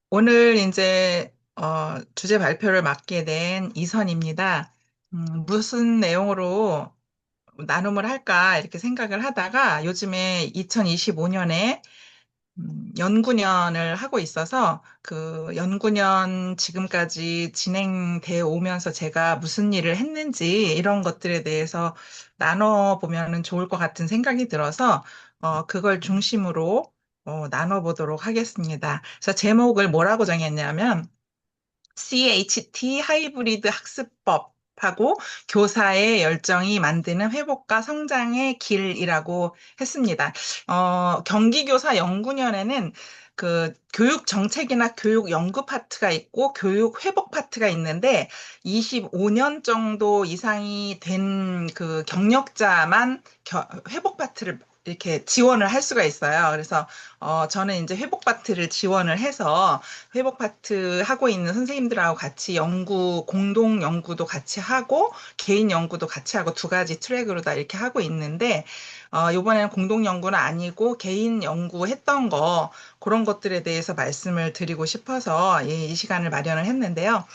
오늘 이제 주제 발표를 맡게 된 이선입니다. 무슨 내용으로 나눔을 할까 이렇게 생각을 하다가 요즘에 2025년에 연구년을 하고 있어서 그 연구년 지금까지 진행돼 오면서 제가 무슨 일을 했는지 이런 것들에 대해서 나눠보면은 좋을 것 같은 생각이 들어서 그걸 중심으로 나눠보도록 하겠습니다. 그래서 제목을 뭐라고 정했냐면 CHT 하이브리드 학습법하고 교사의 열정이 만드는 회복과 성장의 길이라고 했습니다. 경기교사 연구년에는 그 교육 정책이나 교육 연구 파트가 있고 교육 회복 파트가 있는데 25년 정도 이상이 된 그 경력자만 회복 파트를 이렇게 지원을 할 수가 있어요. 그래서 저는 이제 회복 파트를 지원을 해서 회복 파트 하고 있는 선생님들하고 같이 공동 연구도 같이 하고, 개인 연구도 같이 하고, 두 가지 트랙으로 다 이렇게 하고 있는데, 이번에는 공동 연구는 아니고, 개인 연구했던 그런 것들에 대해서 말씀을 드리고 싶어서 이 시간을 마련을 했는데요.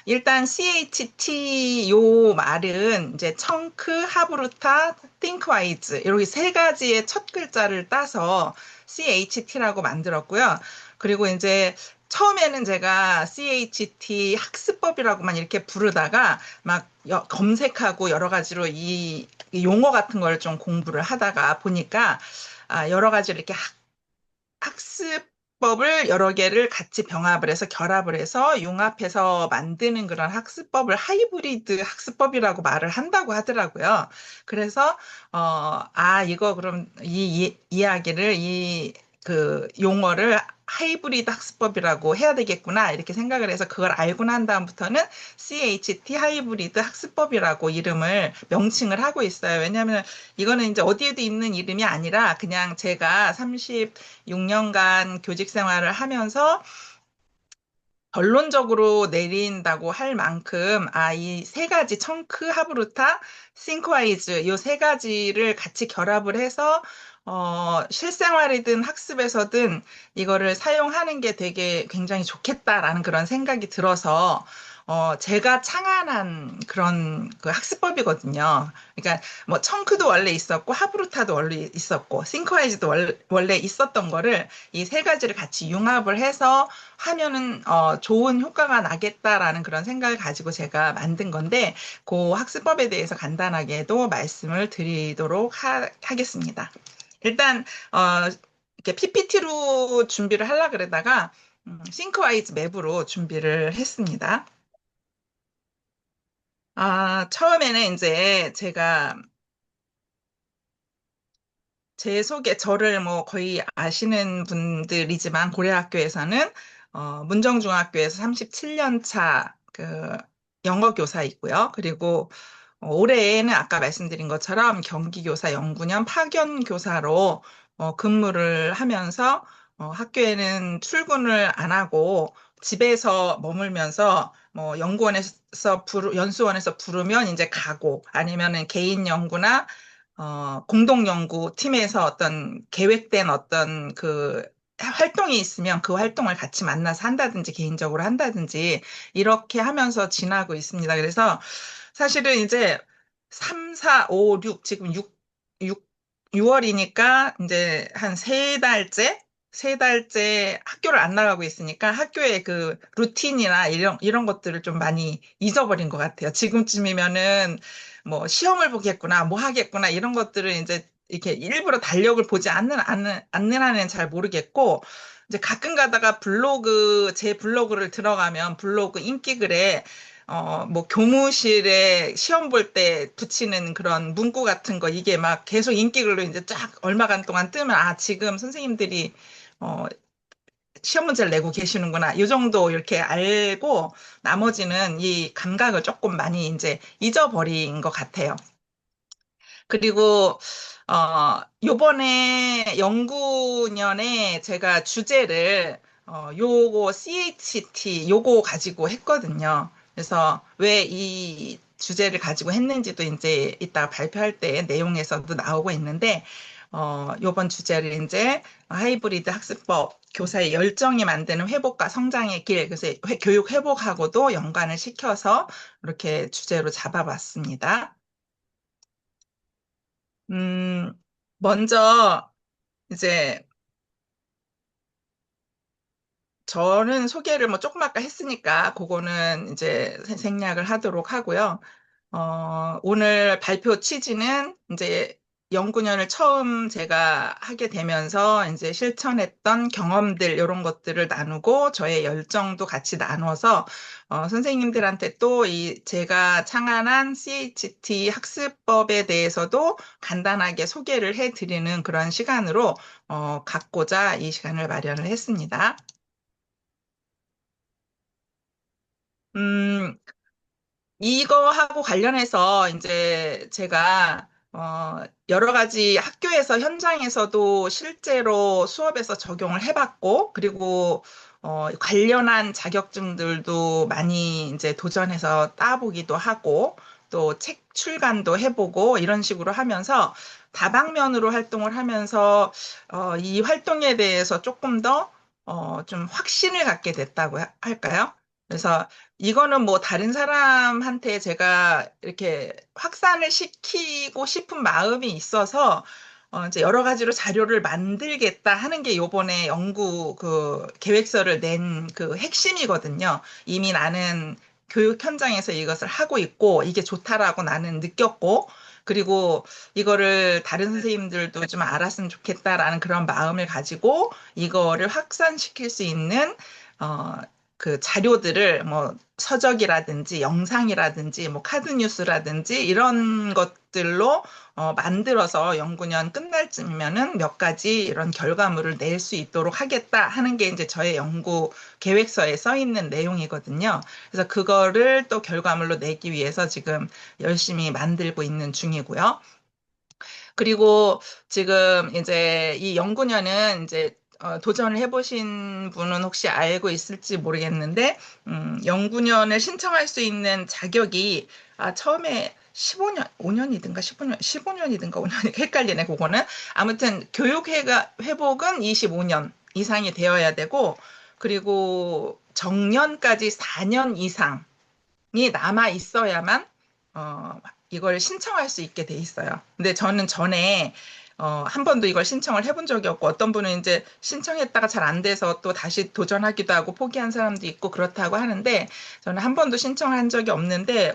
일단 CHT 요 말은 이제 청크, 하브루타, 띵크와이즈 이렇게 세 가지의 첫 글자를 따서 CHT라고 만들었고요. 그리고 이제 처음에는 제가 CHT 학습법이라고만 이렇게 부르다가 막 검색하고 여러 가지로 이 용어 같은 걸 좀 공부를 하다가 보니까 여러 가지로 이렇게 학습법을 여러 개를 같이 병합을 해서 결합을 해서 융합해서 만드는 그런 학습법을 하이브리드 학습법이라고 말을 한다고 하더라고요. 그래서 이거 그럼 이 이야기를 그 용어를 하이브리드 학습법이라고 해야 되겠구나 이렇게 생각을 해서 그걸 알고 난 다음부터는 CHT 하이브리드 학습법이라고 이름을 명칭을 하고 있어요. 왜냐하면 이거는 이제 어디에도 있는 이름이 아니라 그냥 제가 36년간 교직 생활을 하면서 결론적으로 내린다고 할 만큼, 이 세 가지, 청크, 하브루타, 싱크와이즈, 이 세 가지를 같이 결합을 해서, 실생활이든 학습에서든 이거를 사용하는 게 되게 굉장히 좋겠다라는 그런 생각이 들어서, 제가 창안한 그런 그 학습법이거든요. 그러니까 뭐 청크도 원래 있었고, 하브루타도 원래 있었고, 싱크와이즈도 원래 있었던 거를 이 세 가지를 같이 융합을 해서 하면은 좋은 효과가 나겠다라는 그런 생각을 가지고 제가 만든 건데 그 학습법에 대해서 간단하게도 말씀을 드리도록 하겠습니다. 일단 이렇게 PPT로 준비를 하려 그러다가 싱크와이즈 맵으로 준비를 했습니다. 처음에는 이제 제가 제 소개, 저를 뭐 거의 아시는 분들이지만 고려학교에서는 문정중학교에서 37년 차 그 영어 교사이고요. 그리고 올해에는 아까 말씀드린 것처럼 경기교사 연구년 파견 교사로 근무를 하면서 학교에는 출근을 안 하고 집에서 머물면서 뭐 연수원에서 부르면 이제 가고 아니면은 개인 연구나 공동 연구 팀에서 어떤 계획된 어떤 그 활동이 있으면 그 활동을 같이 만나서 한다든지 개인적으로 한다든지 이렇게 하면서 지나고 있습니다. 그래서 사실은 이제 3, 4, 5, 6 지금 6월이니까 이제 한 세 달째 학교를 안 나가고 있으니까 학교의 그 루틴이나 이런 것들을 좀 많이 잊어버린 것 같아요. 지금쯤이면은 뭐 시험을 보겠구나, 뭐 하겠구나 이런 것들을 이제 이렇게 일부러 달력을 보지 않는 한은 잘 모르겠고 이제 가끔 가다가 제 블로그를 들어가면 블로그 인기글에 뭐 교무실에 시험 볼 때 붙이는 그런 문구 같은 거 이게 막 계속 인기글로 이제 쫙 얼마간 동안 뜨면 지금 선생님들이 어, 시험 문제를 내고 계시는구나. 이 정도 이렇게 알고 나머지는 이 감각을 조금 많이 이제 잊어버린 것 같아요. 그리고 요번에 연구년에 제가 주제를 요거 CHT 요거 가지고 했거든요. 그래서 왜 이 주제를 가지고 했는지도 이제 이따 발표할 때 내용에서도 나오고 있는데 요번 주제를 이제 하이브리드 학습법, 교사의 열정이 만드는 회복과 성장의 길, 그래서 교육 회복하고도 연관을 시켜서 이렇게 주제로 잡아봤습니다. 음, 먼저 이제 저는 소개를 뭐 조금 아까 했으니까 그거는 이제 생략을 하도록 하고요. 오늘 발표 취지는 이제 연구년을 처음 제가 하게 되면서 이제 실천했던 경험들, 이런 것들을 나누고 저의 열정도 같이 나눠서 선생님들한테 또 이 제가 창안한 CHT 학습법에 대해서도 간단하게 소개를 해드리는 그런 시간으로 갖고자 이 시간을 마련을 했습니다. 음, 이거하고 관련해서 이제 제가 여러 가지 학교에서 현장에서도 실제로 수업에서 적용을 해봤고, 그리고 관련한 자격증들도 많이 이제 도전해서 따보기도 하고, 또 책 출간도 해보고 이런 식으로 하면서 다방면으로 활동을 하면서 이 활동에 대해서 조금 더 좀 확신을 갖게 됐다고 할까요? 그래서 이거는 뭐 다른 사람한테 제가 이렇게 확산을 시키고 싶은 마음이 있어서 이제 여러 가지로 자료를 만들겠다 하는 게 요번에 연구 그 계획서를 낸 그 핵심이거든요. 이미 나는 교육 현장에서 이것을 하고 있고 이게 좋다라고 나는 느꼈고, 그리고 이거를 다른 선생님들도 좀 알았으면 좋겠다라는 그런 마음을 가지고 이거를 확산시킬 수 있는 어, 그 자료들을 뭐 서적이라든지 영상이라든지 뭐 카드 뉴스라든지 이런 것들로 만들어서 연구년 끝날 쯤이면은 몇 가지 이런 결과물을 낼 수 있도록 하겠다 하는 게 이제 저의 연구 계획서에 써 있는 내용이거든요. 그래서 그거를 또 결과물로 내기 위해서 지금 열심히 만들고 있는 중이고요. 그리고 지금 이제 이 연구년은 이제 도전을 해보신 분은 혹시 알고 있을지 모르겠는데, 연구년을 신청할 수 있는 자격이, 처음에 15년, 5년이든가 15년, 15년이든가 5년이 헷갈리네, 그거는. 아무튼 회복은 25년 이상이 되어야 되고, 그리고 정년까지 4년 이상 이 남아 있어야만 이걸 신청할 수 있게 돼 있어요. 근데 저는 전에 한 번도 이걸 신청을 해본 적이 없고, 어떤 분은 이제 신청했다가 잘 안 돼서 또 다시 도전하기도 하고 포기한 사람도 있고 그렇다고 하는데, 저는 한 번도 신청한 적이 없는데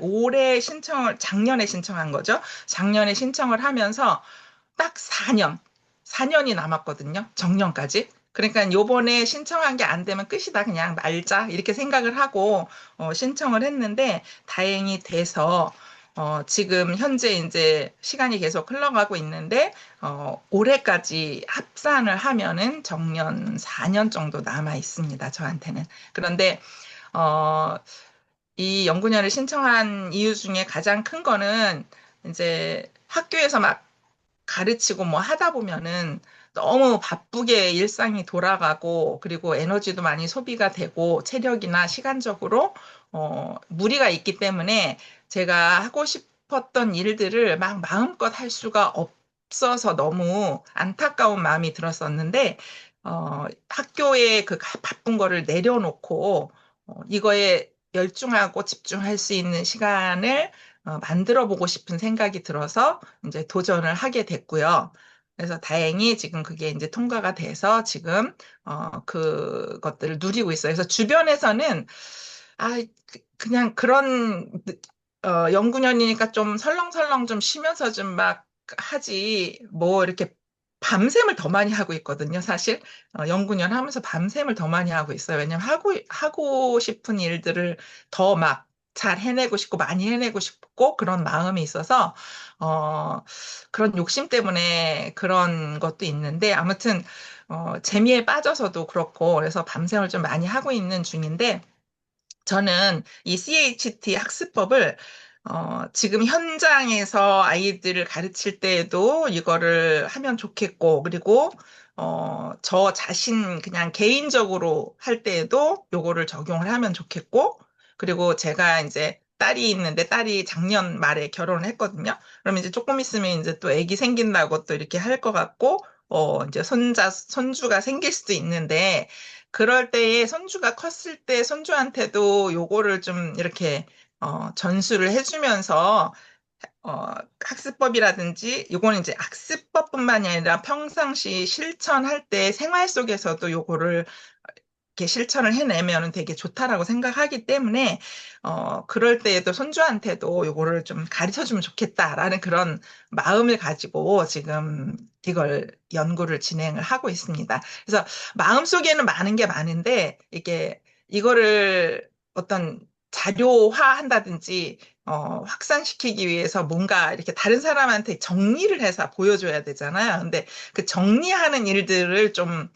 작년에 신청한 거죠. 작년에 신청을 하면서 딱 4년이 남았거든요. 정년까지. 그러니까 요번에 신청한 게 안 되면 끝이다. 그냥 말자. 이렇게 생각을 하고 신청을 했는데 다행히 돼서 지금 현재 이제 시간이 계속 흘러가고 있는데 올해까지 합산을 하면은 정년 4년 정도 남아 있습니다. 저한테는. 그런데 어, 이 연구년을 신청한 이유 중에 가장 큰 거는 이제 학교에서 막 가르치고 뭐 하다 보면은 너무 바쁘게 일상이 돌아가고, 그리고 에너지도 많이 소비가 되고 체력이나 시간적으로 무리가 있기 때문에 제가 하고 싶었던 일들을 막 마음껏 할 수가 없어서 너무 안타까운 마음이 들었었는데, 학교에 그 바쁜 거를 내려놓고 이거에 열중하고 집중할 수 있는 시간을 만들어 보고 싶은 생각이 들어서 이제 도전을 하게 됐고요. 그래서 다행히 지금 그게 이제 통과가 돼서 지금 그것들을 누리고 있어요. 그래서 주변에서는 아 그냥 그런 연구년이니까 좀 설렁설렁 좀 쉬면서 좀 막 하지 뭐 이렇게 밤샘을 더 많이 하고 있거든요. 사실 연구년 하면서 밤샘을 더 많이 하고 있어요. 왜냐면 하고 싶은 일들을 더 막 잘 해내고 싶고 많이 해내고 싶고 그런 마음이 있어서 어, 그런 욕심 때문에 그런 것도 있는데, 아무튼 재미에 빠져서도 그렇고 그래서 밤샘을 좀 많이 하고 있는 중인데, 저는 이 CHT 학습법을 지금 현장에서 아이들을 가르칠 때에도 이거를 하면 좋겠고, 그리고 저 자신 그냥 개인적으로 할 때에도 요거를 적용을 하면 좋겠고, 그리고 제가 이제 딸이 있는데 딸이 작년 말에 결혼을 했거든요. 그럼 이제 조금 있으면 이제 또 아기 생긴다고 또 이렇게 할 것 같고, 이제 손주가 생길 수도 있는데, 그럴 때에 손주가 컸을 때 손주한테도 요거를 좀 이렇게, 전수를 해주면서 학습법이라든지 요거는 이제 학습법뿐만이 아니라 평상시 실천할 때 생활 속에서도 요거를 이렇게 실천을 해내면은 되게 좋다라고 생각하기 때문에 그럴 때에도 손주한테도 요거를 좀 가르쳐 주면 좋겠다라는 그런 마음을 가지고 지금 이걸 연구를 진행을 하고 있습니다. 그래서 마음속에는 많은 게 많은데 이게 이거를 어떤 자료화 한다든지 확산시키기 위해서 뭔가 이렇게 다른 사람한테 정리를 해서 보여줘야 되잖아요. 근데 그 정리하는 일들을 좀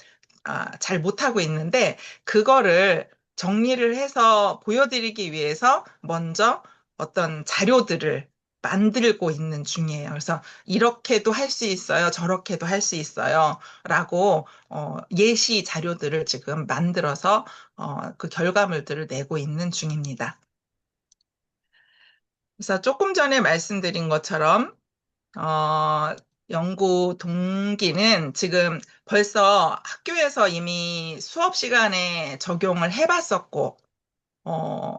잘 못하고 있는데 그거를 정리를 해서 보여드리기 위해서 먼저 어떤 자료들을 만들고 있는 중이에요. 그래서 이렇게도 할 수 있어요. 저렇게도 할 수 있어요. 라고 예시 자료들을 지금 만들어서 그 결과물들을 내고 있는 중입니다. 그래서 조금 전에 말씀드린 것처럼 어, 연구 동기는 지금 벌써 학교에서 이미 수업 시간에 적용을 해봤었고, 어,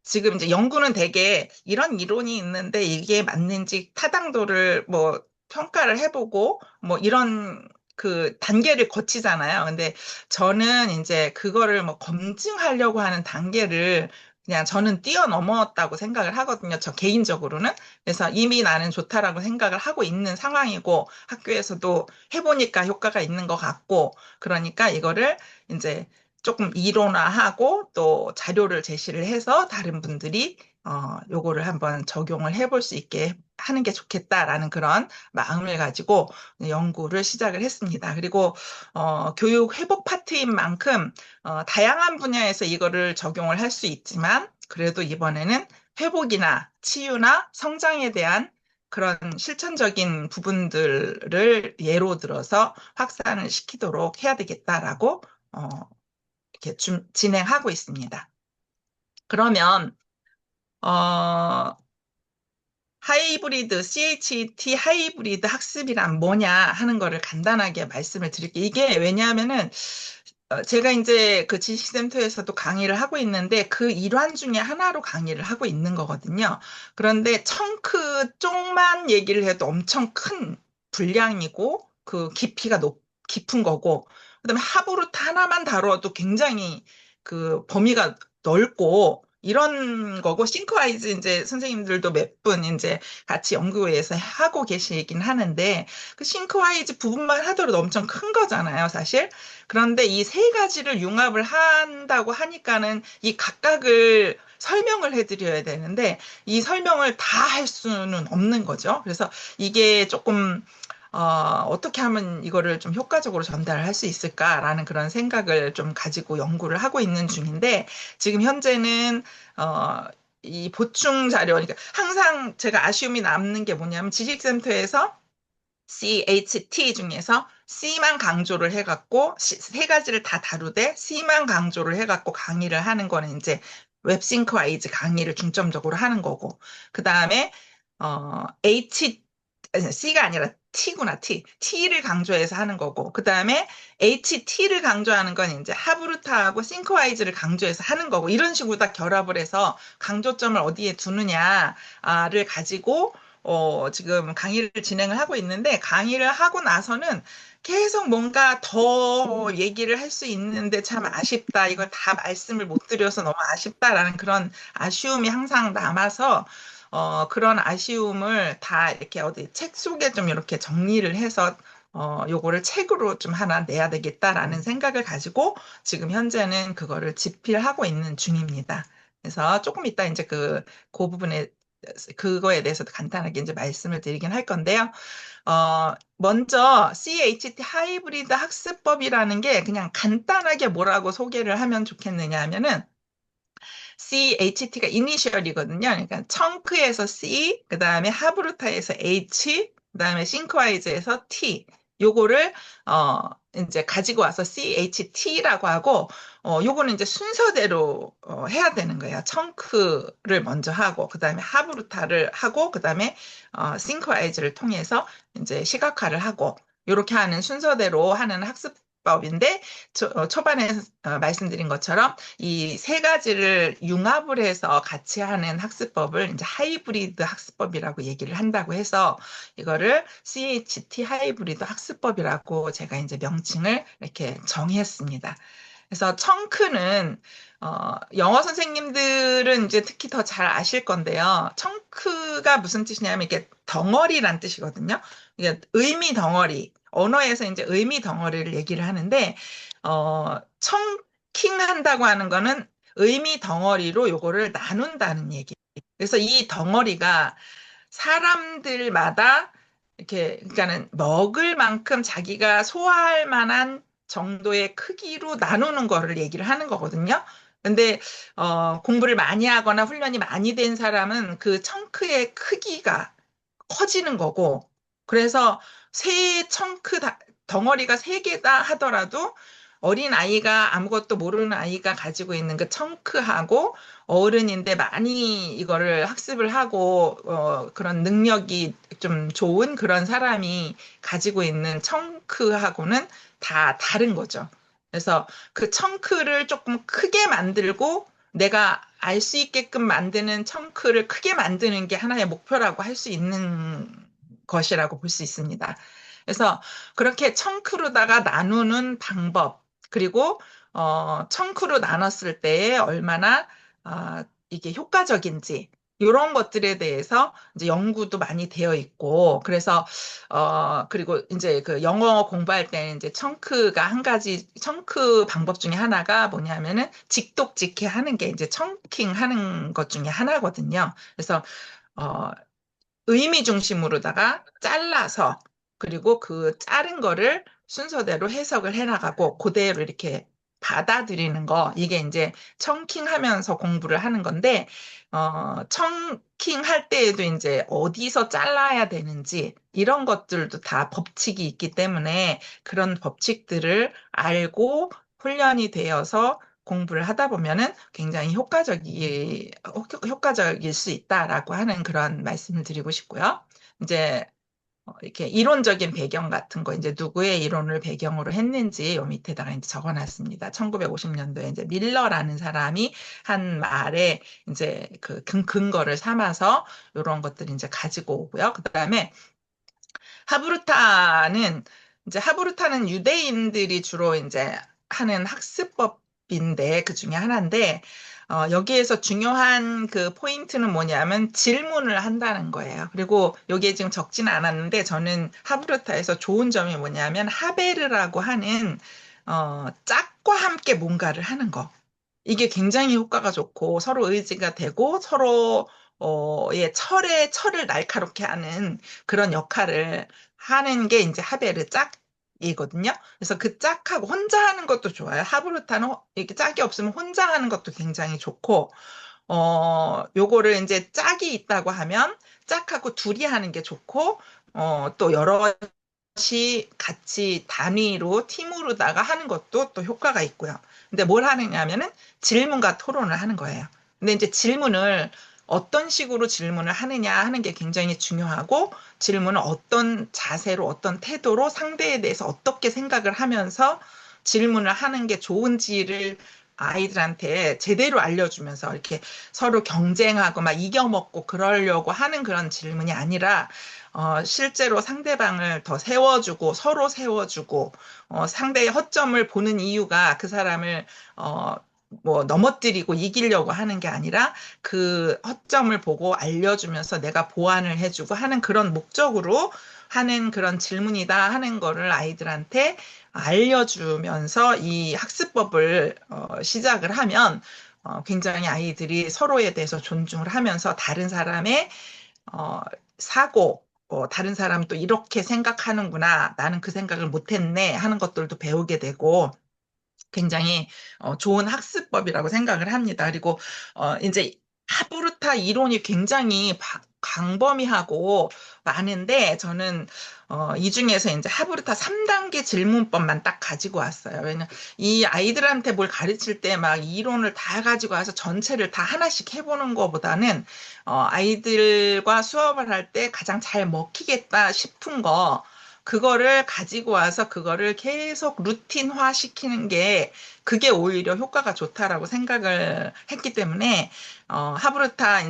지금 이제 연구는 되게 이런 이론이 있는데 이게 맞는지 타당도를 뭐 평가를 해보고 뭐 이런 그 단계를 거치잖아요. 근데 저는 이제 그거를 뭐 검증하려고 하는 단계를 그냥 저는 뛰어넘었다고 생각을 하거든요. 저 개인적으로는. 그래서 이미 나는 좋다라고 생각을 하고 있는 상황이고 학교에서도 해보니까 효과가 있는 것 같고 그러니까 이거를 이제 조금 이론화하고 또 자료를 제시를 해서 다른 분들이 요거를 한번 적용을 해볼 수 있게 하는 게 좋겠다라는 그런 마음을 가지고 연구를 시작을 했습니다. 그리고 교육 회복 파트인 만큼 다양한 분야에서 이거를 적용을 할 수 있지만 그래도 이번에는 회복이나 치유나 성장에 대한 그런 실천적인 부분들을 예로 들어서 확산을 시키도록 해야 되겠다라고 어, 이렇게 진행하고 있습니다. 그러면 어, 하이브리드, CHT 하이브리드 학습이란 뭐냐 하는 거를 간단하게 말씀을 드릴게요. 이게 왜냐하면은 제가 이제 그 지식센터에서도 강의를 하고 있는데 그 일환 중에 하나로 강의를 하고 있는 거거든요. 그런데 청크 쪽만 얘기를 해도 엄청 큰 분량이고 그 깊은 거고 그다음에 하브루트 하나만 다뤄도 굉장히 그 범위가 넓고 이런 거고 싱크와이즈 이제 선생님들도 몇 분 이제 같이 연구회에서 하고 계시긴 하는데 그 싱크와이즈 부분만 하더라도 엄청 큰 거잖아요, 사실. 그런데 이 세 가지를 융합을 한다고 하니까는 이 각각을 설명을 해드려야 되는데 이 설명을 다 할 수는 없는 거죠. 그래서 이게 조금 어떻게 하면 이거를 좀 효과적으로 전달할 수 있을까라는 그런 생각을 좀 가지고 연구를 하고 있는 중인데 지금 현재는 이 보충 자료, 그러니까 항상 제가 아쉬움이 남는 게 뭐냐면 지식센터에서 CHT 중에서 C만 강조를 해갖고 세 가지를 다 다루되 C만 강조를 해갖고 강의를 하는 거는 이제 웹싱크와이즈 강의를 중점적으로 하는 거고 그 다음에 아니, C가 아니라 T구나 T. T를 강조해서 하는 거고 그 다음에 HT를 강조하는 건 이제 하브루타하고 싱크와이즈를 강조해서 하는 거고 이런 식으로 다 결합을 해서 강조점을 어디에 두느냐를 가지고 지금 강의를 진행을 하고 있는데 강의를 하고 나서는 계속 뭔가 더 얘기를 할 수 있는데 참 아쉽다. 이걸 다 말씀을 못 드려서 너무 아쉽다라는 그런 아쉬움이 항상 남아서 그런 아쉬움을 다 이렇게 어디 책 속에 좀 이렇게 정리를 해서 요거를 책으로 좀 하나 내야 되겠다라는 생각을 가지고 지금 현재는 그거를 집필하고 있는 중입니다. 그래서 조금 이따 이제 그 부분에 그거에 대해서도 간단하게 이제 말씀을 드리긴 할 건데요. 먼저 CHT 하이브리드 학습법이라는 게 그냥 간단하게 뭐라고 소개를 하면 좋겠느냐 하면은 CHT가 이니셜이거든요. 그러니까 청크에서 C, 그 다음에 하브루타에서 H, 그 다음에 싱크와이즈에서 T. 요거를 이제 가지고 와서 CHT라고 하고 요거는 이제 순서대로 해야 되는 거예요. 청크를 먼저 하고 그다음에 하브루타를 하고 그다음에 싱크와이즈를 통해서 이제 시각화를 하고 요렇게 하는 순서대로 하는 학습법인데 초반에 말씀드린 것처럼 이 세 가지를 융합을 해서 같이 하는 학습법을 이제 하이브리드 학습법이라고 얘기를 한다고 해서 이거를 CHT 하이브리드 학습법이라고 제가 이제 명칭을 이렇게 정했습니다. 그래서 청크는 영어 선생님들은 이제 특히 더 잘 아실 건데요. 청크가 무슨 뜻이냐면 이게 덩어리란 뜻이거든요. 이게 의미 덩어리, 언어에서 이제 의미 덩어리를 얘기를 하는데 청킹 한다고 하는 거는 의미 덩어리로 요거를 나눈다는 얘기. 그래서 이 덩어리가 사람들마다 이렇게, 그러니까는 먹을 만큼 자기가 소화할 만한 정도의 크기로 나누는 거를 얘기를 하는 거거든요. 근데, 공부를 많이 하거나 훈련이 많이 된 사람은 그 청크의 크기가 커지는 거고, 그래서 새 덩어리가 세 개다 하더라도 어린 아이가 아무것도 모르는 아이가 가지고 있는 그 청크하고 어른인데 많이 이거를 학습을 하고 그런 능력이 좀 좋은 그런 사람이 가지고 있는 청크하고는 다 다른 거죠. 그래서 그 청크를 조금 크게 만들고 내가 알 수 있게끔 만드는 청크를 크게 만드는 게 하나의 목표라고 할 수 있는 것이라고 볼 수 있습니다. 그래서 그렇게 청크로다가 나누는 방법, 그리고 청크로 나눴을 때에 얼마나 이게 효과적인지 이런 것들에 대해서 이제 연구도 많이 되어 있고 그래서 그리고 이제 그 영어 공부할 때는 이제 청크가 한 가지 청크 방법 중에 하나가 뭐냐면은 직독직해 하는 게 이제 청킹 하는 것 중에 하나거든요. 그래서 어, 의미 중심으로다가 잘라서 그리고 그 자른 거를 순서대로 해석을 해나가고 그대로 이렇게 받아들이는 거 이게 이제 청킹 하면서 공부를 하는 건데 청킹 할 때에도 이제 어디서 잘라야 되는지 이런 것들도 다 법칙이 있기 때문에 그런 법칙들을 알고 훈련이 되어서 공부를 하다 보면은 굉장히 효과적일 수 있다라고 하는 그런 말씀을 드리고 싶고요. 이제 이렇게 이론적인 배경 같은 거 이제 누구의 이론을 배경으로 했는지 요 밑에다가 이제 적어놨습니다. 1950년도에 이제 밀러라는 사람이 한 말에 이제 그 근거를 삼아서 이런 것들을 이제 가지고 오고요. 그다음에 하브루타는 하브루타는 유대인들이 주로 이제 하는 학습법인데 그 중에 하나인데 여기에서 중요한 그 포인트는 뭐냐면 질문을 한다는 거예요. 그리고 여기에 지금 적지는 않았는데 저는 하브루타에서 좋은 점이 뭐냐면 하베르라고 하는 짝과 함께 뭔가를 하는 거. 이게 굉장히 효과가 좋고 서로 의지가 되고 서로 의 철을 날카롭게 하는 그런 역할을 하는 게 이제 하베르 짝이거든요. 그래서 그 짝하고 혼자 하는 것도 좋아요. 하브루타는 이렇게 짝이 없으면 혼자 하는 것도 굉장히 좋고, 요거를 이제 짝이 있다고 하면 짝하고 둘이 하는 게 좋고, 또 여러 같이 단위로 팀으로다가 하는 것도 또 효과가 있고요. 근데 뭘 하느냐면은 질문과 토론을 하는 거예요. 근데 이제 질문을 어떤 식으로 질문을 하느냐 하는 게 굉장히 중요하고 질문을 어떤 자세로 어떤 태도로 상대에 대해서 어떻게 생각을 하면서 질문을 하는 게 좋은지를 아이들한테 제대로 알려주면서 이렇게 서로 경쟁하고 막 이겨먹고 그러려고 하는 그런 질문이 아니라 실제로 상대방을 더 세워주고 서로 세워주고 상대의 허점을 보는 이유가 그 사람을 뭐 넘어뜨리고 이기려고 하는 게 아니라 그 허점을 보고 알려주면서 내가 보완을 해주고 하는 그런 목적으로 하는 그런 질문이다 하는 거를 아이들한테 알려주면서 이 학습법을 시작을 하면 굉장히 아이들이 서로에 대해서 존중을 하면서 다른 사람의 어, 사고, 다른 사람도 이렇게 생각하는구나. 나는 그 생각을 못했네. 하는 것들도 배우게 되고, 굉장히 좋은 학습법이라고 생각을 합니다. 그리고 이제 하브루타 이론이 굉장히 광범위하고 많은데 저는 이 중에서 이제 하브루타 3단계 질문법만 딱 가지고 왔어요. 왜냐면 이 아이들한테 뭘 가르칠 때 막 이론을 다 가지고 와서 전체를 다 하나씩 해보는 것보다는 아이들과 수업을 할 때 가장 잘 먹히겠다 싶은 거 그거를 가지고 와서 그거를 계속 루틴화 시키는 게 그게 오히려 효과가 좋다라고 생각을 했기 때문에 하브루타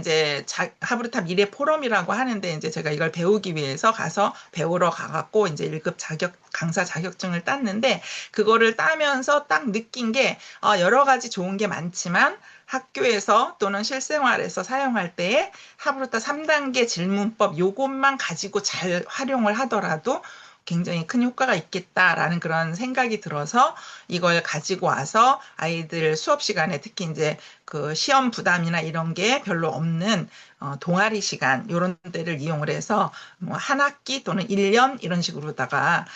미래 포럼이라고 하는데 이제 제가 이걸 배우기 위해서 가서 배우러 가갖고 이제 1급 강사 자격증을 땄는데 그거를 따면서 딱 느낀 게 여러 가지 좋은 게 많지만 학교에서 또는 실생활에서 사용할 때에 하브루타 3단계 질문법 요것만 가지고 잘 활용을 하더라도 굉장히 큰 효과가 있겠다라는 그런 생각이 들어서 이걸 가지고 와서 아이들 수업 시간에 특히 이제 그 시험 부담이나 이런 게 별로 없는 동아리 시간 요런 데를 이용을 해서 뭐 한 학기 또는 1년 이런 식으로다가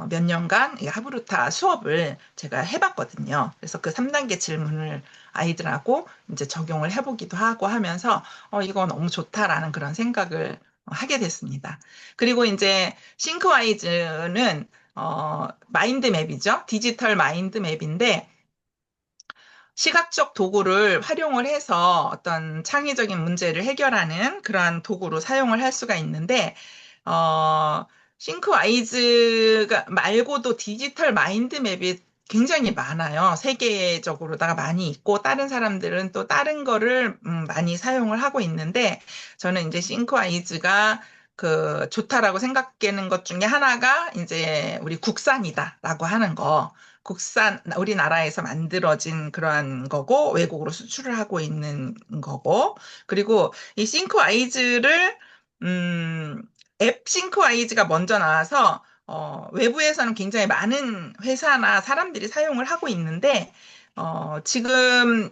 몇 년간 이 하브루타 수업을 제가 해봤거든요. 그래서 그 3단계 질문을 아이들하고 이제 적용을 해보기도 하고 하면서 이거 너무 좋다라는 그런 생각을 하게 됐습니다. 그리고 이제 싱크와이즈는 마인드맵이죠. 디지털 마인드맵인데 시각적 도구를 활용을 해서 어떤 창의적인 문제를 해결하는 그러한 도구로 사용을 할 수가 있는데, 어, 싱크와이즈가 말고도 디지털 마인드맵이 굉장히 많아요. 세계적으로다가 많이 있고, 다른 사람들은 또 다른 거를 많이 사용을 하고 있는데, 저는 이제 싱크와이즈가 그 좋다라고 생각하는 것 중에 하나가 이제 우리 국산이다라고 하는 거. 우리나라에서 만들어진 그러한 거고, 외국으로 수출을 하고 있는 거고, 그리고 이 싱크와이즈를, 음, 앱 싱크와이즈가 먼저 나와서, 외부에서는 굉장히 많은 회사나 사람들이 사용을 하고 있는데, 지금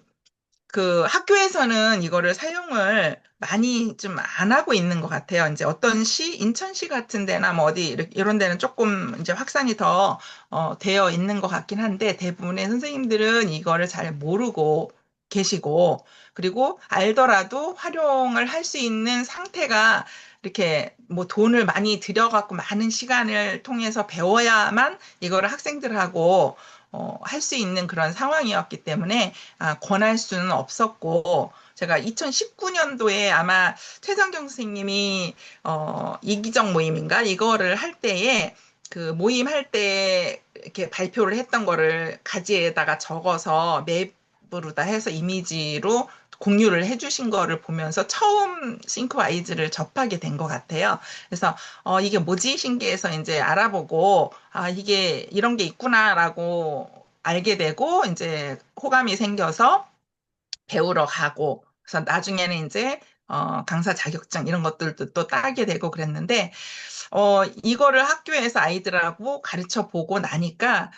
그 학교에서는 이거를 사용을 많이 좀 안 하고 있는 것 같아요. 이제 어떤 인천시 같은 데나 뭐 어디 이런 데는 조금 이제 확산이 더 되어 있는 것 같긴 한데 대부분의 선생님들은 이거를 잘 모르고 계시고 그리고 알더라도 활용을 할 수 있는 상태가 이렇게 뭐 돈을 많이 들여갖고 많은 시간을 통해서 배워야만 이거를 학생들하고 할 수 있는 그런 상황이었기 때문에 권할 수는 없었고, 제가 2019년도에 아마 최성경 선생님이, 이기적 모임인가? 이거를 할 때에, 그 모임 할 때 이렇게 발표를 했던 거를 가지에다가 적어서 맵으로다 해서 이미지로 공유를 해주신 거를 보면서 처음 싱크와이즈를 접하게 된 것 같아요. 그래서 이게 뭐지? 신기해서 이제 알아보고 이게 이런 게 있구나라고 알게 되고 이제 호감이 생겨서 배우러 가고 그래서 나중에는 이제 강사 자격증 이런 것들도 또 따게 되고 그랬는데 이거를 학교에서 아이들하고 가르쳐 보고 나니까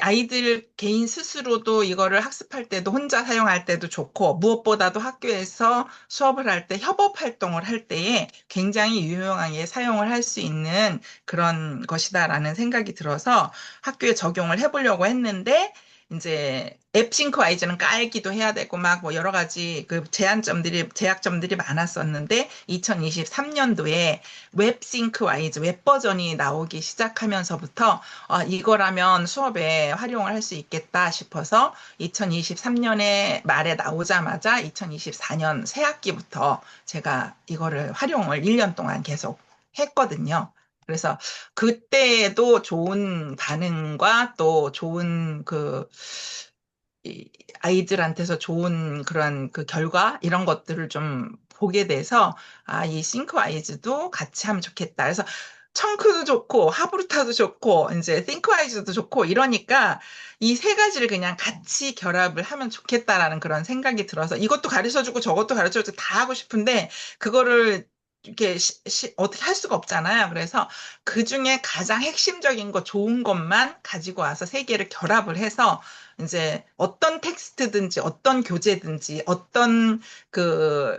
아이들 개인 스스로도 이거를 학습할 때도 혼자 사용할 때도 좋고, 무엇보다도 학교에서 수업을 할 때 협업 활동을 할 때에 굉장히 유용하게 사용을 할 수 있는 그런 것이다라는 생각이 들어서 학교에 적용을 해보려고 했는데, 이제 앱싱크와이즈는 깔기도 해야 되고 막 뭐 여러 가지 그 제약점들이 많았었는데 2023년도에 웹싱크와이즈 웹 버전이 나오기 시작하면서부터 이거라면 수업에 활용을 할 수 있겠다 싶어서 2023년에 말에 나오자마자 2024년 새 학기부터 제가 이거를 활용을 1년 동안 계속 했거든요. 그래서 그때도 좋은 반응과 또 좋은 이 아이들한테서 좋은 그런 그 결과 이런 것들을 좀 보게 돼서 이 싱크와이즈도 같이 하면 좋겠다. 그래서 청크도 좋고 하브루타도 좋고 이제 싱크와이즈도 좋고 이러니까 이 세 가지를 그냥 같이 결합을 하면 좋겠다라는 그런 생각이 들어서 이것도 가르쳐주고 저것도 가르쳐주고 다 하고 싶은데 그거를 이렇게 어떻게 할 수가 없잖아요. 그래서 그 중에 가장 핵심적인 거 좋은 것만 가지고 와서 세 개를 결합을 해서 이제 어떤 텍스트든지 어떤 교재든지 어떤 그,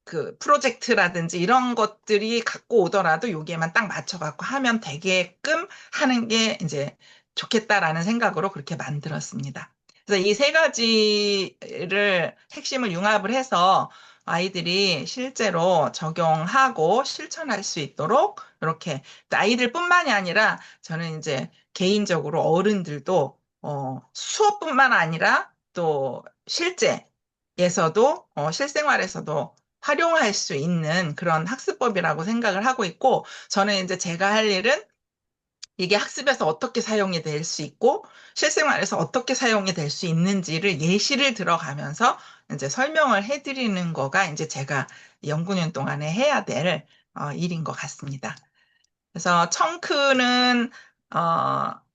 그 프로젝트라든지 이런 것들이 갖고 오더라도 여기에만 딱 맞춰갖고 하면 되게끔 하는 게 이제 좋겠다라는 생각으로 그렇게 만들었습니다. 그래서 이 세 가지를 핵심을 융합을 해서 아이들이 실제로 적용하고 실천할 수 있도록 이렇게 아이들뿐만이 아니라 저는 이제 개인적으로 어른들도 수업뿐만 아니라 또 실제에서도 실생활에서도 활용할 수 있는 그런 학습법이라고 생각을 하고 있고 저는 이제 제가 할 일은 이게 학습에서 어떻게 사용이 될 수 있고 실생활에서 어떻게 사용이 될 수 있는지를 예시를 들어가면서 이제 설명을 해드리는 거가 이제 제가 연구년 동안에 해야 될 일인 것 같습니다. 그래서 청크는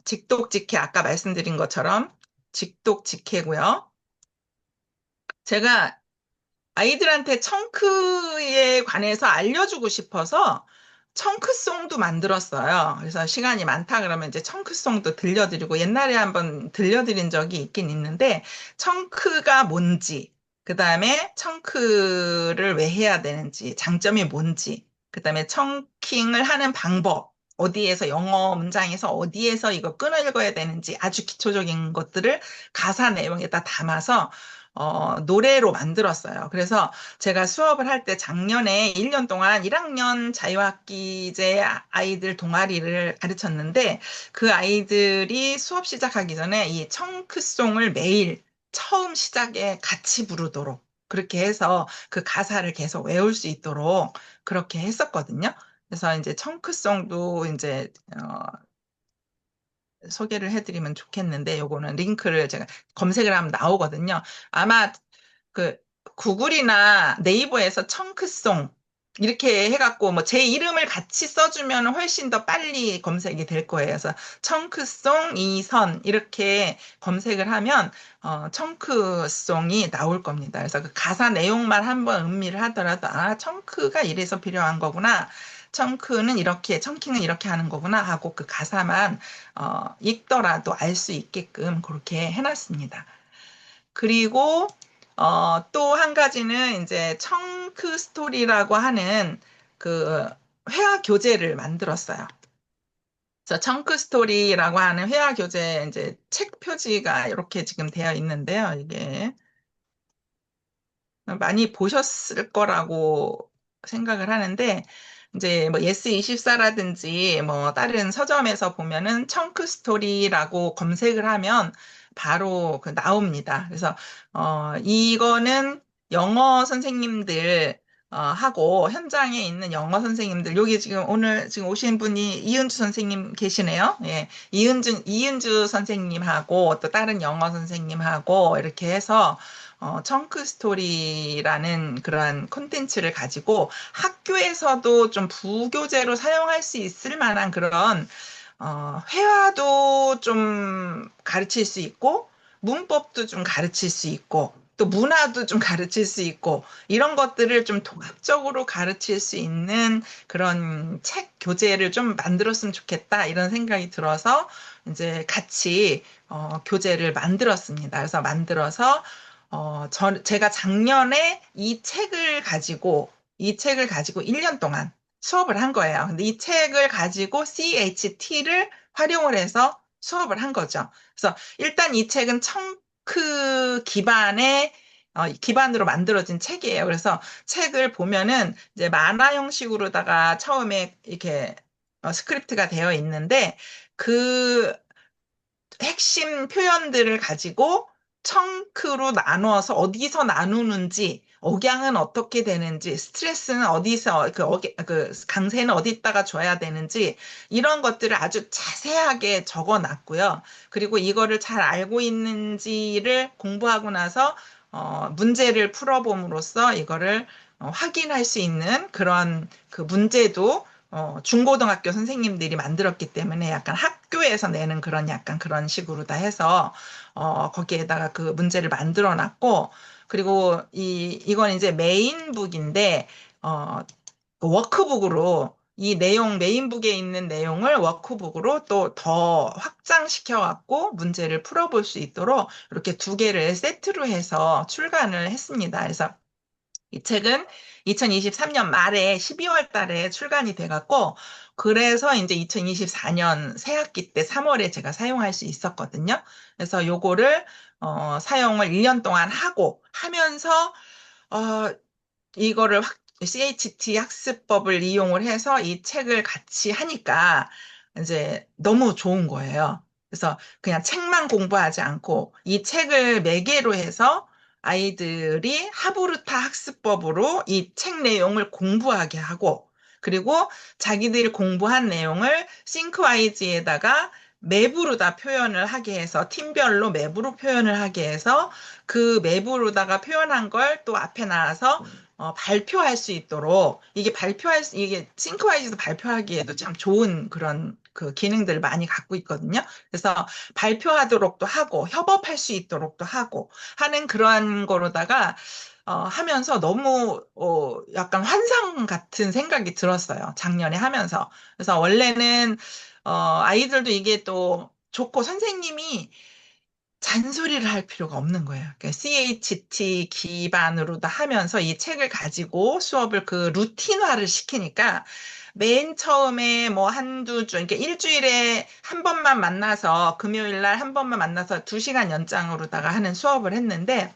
직독직해 아까 말씀드린 것처럼 직독직해고요. 제가 아이들한테 청크에 관해서 알려주고 싶어서 청크송도 만들었어요. 그래서 시간이 많다 그러면 이제 청크송도 들려드리고 옛날에 한번 들려드린 적이 있긴 있는데 청크가 뭔지, 그 다음에 청크를 왜 해야 되는지, 장점이 뭔지, 그 다음에 청킹을 하는 방법, 어디에서 영어 문장에서 어디에서 이거 끊어 읽어야 되는지 아주 기초적인 것들을 가사 내용에다 담아서 노래로 만들었어요. 그래서 제가 수업을 할 때 작년에 1년 동안 1학년 자유학기제 아이들 동아리를 가르쳤는데 그 아이들이 수업 시작하기 전에 이 청크송을 매일 처음 시작에 같이 부르도록 그렇게 해서 그 가사를 계속 외울 수 있도록 그렇게 했었거든요. 그래서 이제 청크송도 이제 소개를 해드리면 좋겠는데 요거는 링크를 제가 검색을 하면 나오거든요. 아마 그 구글이나 네이버에서 청크송 이렇게 해갖고 뭐 제 이름을 같이 써주면 훨씬 더 빨리 검색이 될 거예요. 그래서 청크송 이선 이렇게 검색을 하면 청크송이 나올 겁니다. 그래서 그 가사 내용만 한번 음미를 하더라도 아 청크가 이래서 필요한 거구나. 청크는 이렇게 청킹은 이렇게 하는 거구나 하고 그 가사만 읽더라도 알 수 있게끔 그렇게 해놨습니다. 그리고 또 한 가지는 이제 청크 스토리라고 하는 그 회화 교재를 만들었어요. 그래서 청크 스토리라고 하는 회화 교재 이제 책 표지가 이렇게 지금 되어 있는데요. 이게 많이 보셨을 거라고 생각을 하는데 이제 뭐 예스24라든지 뭐 다른 서점에서 보면은 청크 스토리라고 검색을 하면 바로 그 나옵니다. 그래서 이거는 영어 선생님들 하고 현장에 있는 영어 선생님들 여기 지금 오늘 지금 오신 분이 이은주 선생님 계시네요. 예. 이은주 선생님하고 또 다른 영어 선생님하고 이렇게 해서 청크 스토리라는 그러한 콘텐츠를 가지고 학교에서도 좀 부교재로 사용할 수 있을 만한 그런 회화도 좀 가르칠 수 있고 문법도 좀 가르칠 수 있고 또 문화도 좀 가르칠 수 있고 이런 것들을 좀 통합적으로 가르칠 수 있는 그런 책 교재를 좀 만들었으면 좋겠다 이런 생각이 들어서 이제 같이 교재를 만들었습니다. 그래서 만들어서 제가 작년에 이 책을 가지고 1년 동안 수업을 한 거예요. 근데 이 책을 가지고 CHT를 활용을 해서 수업을 한 거죠. 그래서 일단 이 책은 청크 기반으로 만들어진 책이에요. 그래서 책을 보면은 이제 만화 형식으로다가 처음에 이렇게 스크립트가 되어 있는데 그 핵심 표현들을 가지고 청크로 나누어서 어디서 나누는지, 억양은 어떻게 되는지, 스트레스는 어디서, 그 강세는 어디다가 줘야 되는지, 이런 것들을 아주 자세하게 적어 놨고요. 그리고 이거를 잘 알고 있는지를 공부하고 나서, 문제를 풀어봄으로써 이거를 확인할 수 있는 그런 그 문제도 중고등학교 선생님들이 만들었기 때문에 약간 학교에서 내는 그런 약간 그런 식으로 다 해서, 거기에다가 그 문제를 만들어 놨고, 그리고 이건 이제 메인북인데, 그 워크북으로 이 내용, 메인북에 있는 내용을 워크북으로 또 더 확장시켜 갖고 문제를 풀어볼 수 있도록 이렇게 두 개를 세트로 해서 출간을 했습니다. 그래서 이 책은 2023년 말에 12월 달에 출간이 돼갖고, 그래서 이제 2024년 새학기 때 3월에 제가 사용할 수 있었거든요. 그래서 요거를, 사용을 1년 동안 하고, 하면서, 어, 이거를 CHT 학습법을 이용을 해서 이 책을 같이 하니까 이제 너무 좋은 거예요. 그래서 그냥 책만 공부하지 않고 이 책을 매개로 해서 아이들이 하브루타 학습법으로 이 책 내용을 공부하게 하고 그리고 자기들이 공부한 내용을 싱크와이즈에다가 맵으로 다 표현을 하게 해서 팀별로 맵으로 표현을 하게 해서 그 맵으로다가 표현한 걸 또 앞에 나와서 발표할 수 있도록 이게 싱크와이즈도 발표하기에도 참 좋은 그런 그 기능들을 많이 갖고 있거든요. 그래서 발표하도록도 하고 협업할 수 있도록도 하고 하는 그러한 거로다가 하면서 너무 약간 환상 같은 생각이 들었어요. 작년에 하면서. 그래서 원래는 아이들도 이게 또 좋고 선생님이 잔소리를 할 필요가 없는 거예요. 그러니까 CHT 기반으로 다 하면서 이 책을 가지고 수업을 그 루틴화를 시키니까 맨 처음에 뭐 한두 주, 그러니까 일주일에 한 번만 만나서 금요일 날 한 번만 만나서 2시간 연장으로다가 하는 수업을 했는데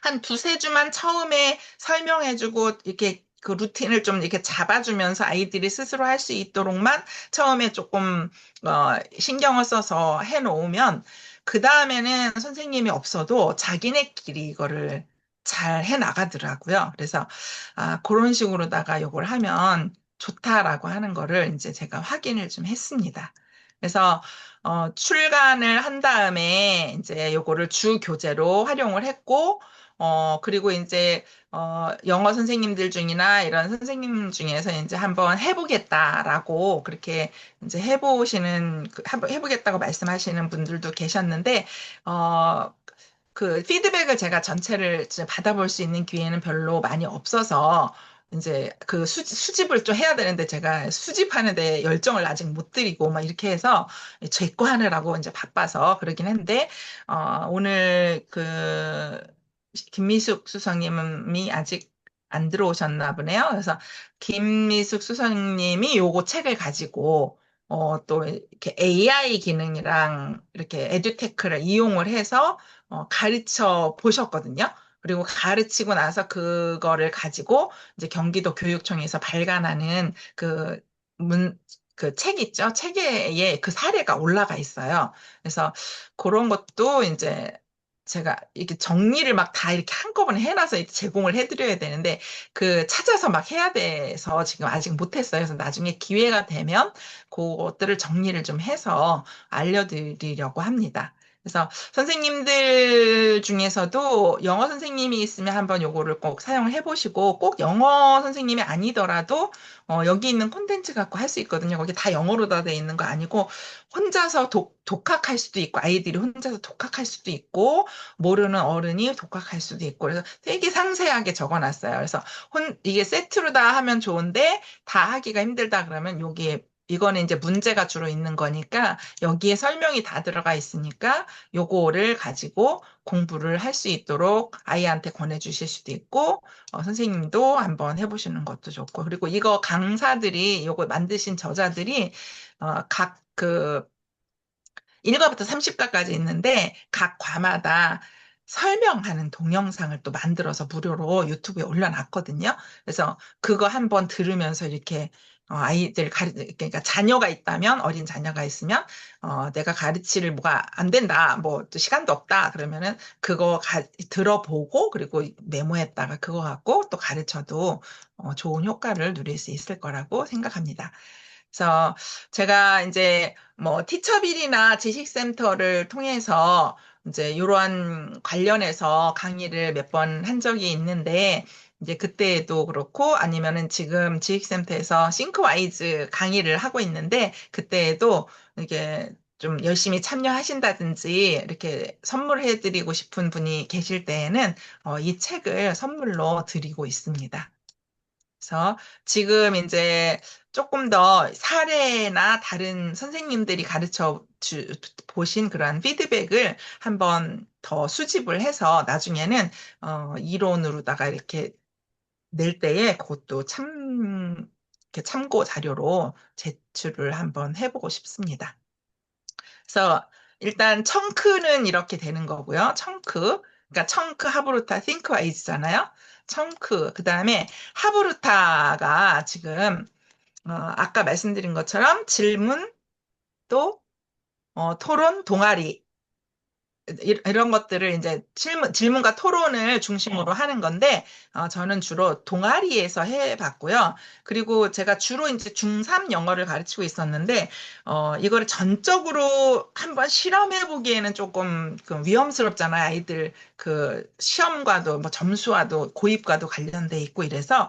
한 두세 주만 처음에 설명해주고 이렇게 그 루틴을 좀 이렇게 잡아주면서 아이들이 스스로 할 수 있도록만 처음에 조금 신경을 써서 해놓으면 그 다음에는 선생님이 없어도 자기네끼리 이거를 잘 해나가더라고요. 그래서 그런 식으로다가 이걸 하면 좋다라고 하는 거를 이제 제가 확인을 좀 했습니다. 그래서 출간을 한 다음에 이제 요거를 주 교재로 활용을 했고 그리고 이제, 영어 선생님들 중이나 이런 선생님 중에서 이제 한번 해보겠다라고 그렇게 이제 해보겠다고 말씀하시는 분들도 계셨는데, 어, 그 피드백을 제가 전체를 이제 받아볼 수 있는 기회는 별로 많이 없어서 이제 그 수집을 좀 해야 되는데 제가 수집하는데 열정을 아직 못 들이고 막 이렇게 해서 제 거 하느라고 이제 바빠서 그러긴 했는데 오늘 그 김미숙 수석님이 아직 안 들어오셨나 보네요. 그래서 김미숙 수석님이 요거 책을 가지고 또 이렇게 AI 기능이랑 이렇게 에듀테크를 이용을 해서 가르쳐 보셨거든요. 그리고 가르치고 나서 그거를 가지고 이제 경기도 교육청에서 발간하는 그 책 있죠? 책에 그 사례가 올라가 있어요. 그래서 그런 것도 이제 제가 이렇게 정리를 막 다 이렇게 한꺼번에 해놔서 이렇게 제공을 해드려야 되는데 그 찾아서 막 해야 돼서 지금 아직 못했어요. 그래서 나중에 기회가 되면 그것들을 정리를 좀 해서 알려드리려고 합니다. 그래서 선생님들 중에서도 영어 선생님이 있으면 한번 요거를 꼭 사용을 해보시고 꼭 영어 선생님이 아니더라도 여기 있는 콘텐츠 갖고 할 수 있거든요. 거기 다 영어로 다 돼 있는 거 아니고 혼자서 독학할 수도 있고 아이들이 혼자서 독학할 수도 있고 모르는 어른이 독학할 수도 있고 그래서 되게 상세하게 적어놨어요. 그래서 이게 세트로 다 하면 좋은데 다 하기가 힘들다 그러면 여기에 이거는 이제 문제가 주로 있는 거니까 여기에 설명이 다 들어가 있으니까 요거를 가지고 공부를 할 수 있도록 아이한테 권해주실 수도 있고 선생님도 한번 해보시는 것도 좋고 그리고 이거 강사들이 요거 만드신 저자들이 각그 1과부터 30과까지 있는데 각 과마다 설명하는 동영상을 또 만들어서 무료로 유튜브에 올려놨거든요. 그래서 그거 한번 들으면서 이렇게 그러니까 자녀가 있다면, 어린 자녀가 있으면, 내가 가르칠 뭐가 안 된다, 뭐, 또 시간도 없다, 그러면은 그거 들어보고, 그리고 메모했다가 그거 갖고 또 가르쳐도 좋은 효과를 누릴 수 있을 거라고 생각합니다. 그래서 제가 이제 뭐 티처빌이나 지식센터를 통해서 이제 이러한 관련해서 강의를 몇 번 한 적이 있는데 이제 그때도 그렇고 아니면은 지금 지식센터에서 싱크와이즈 강의를 하고 있는데 그때에도 이게 좀 열심히 참여하신다든지 이렇게 선물해 드리고 싶은 분이 계실 때에는 이 책을 선물로 드리고 있습니다. 그래서 지금 이제 조금 더 사례나 다른 선생님들이 보신 그런 피드백을 한번 더 수집을 해서 나중에는 이론으로다가 이렇게 낼 때에 그것도 이렇게 참고 자료로 제출을 한번 해보고 싶습니다. 그래서 일단 청크는 이렇게 되는 거고요. 청크. 그러니까 청크 하브루타 싱크와이즈잖아요. 청크, 그다음에 하브루타가 지금 아까 말씀드린 것처럼 질문 또 토론, 동아리 이런 것들을 이제 질문과 토론을 중심으로 하는 건데, 저는 주로 동아리에서 해봤고요. 그리고 제가 주로 이제 중3 영어를 가르치고 있었는데, 이거를 전적으로 한번 실험해 보기에는 조금 그 위험스럽잖아요. 아이들 그 시험과도 뭐 점수와도 고입과도 관련돼 있고 이래서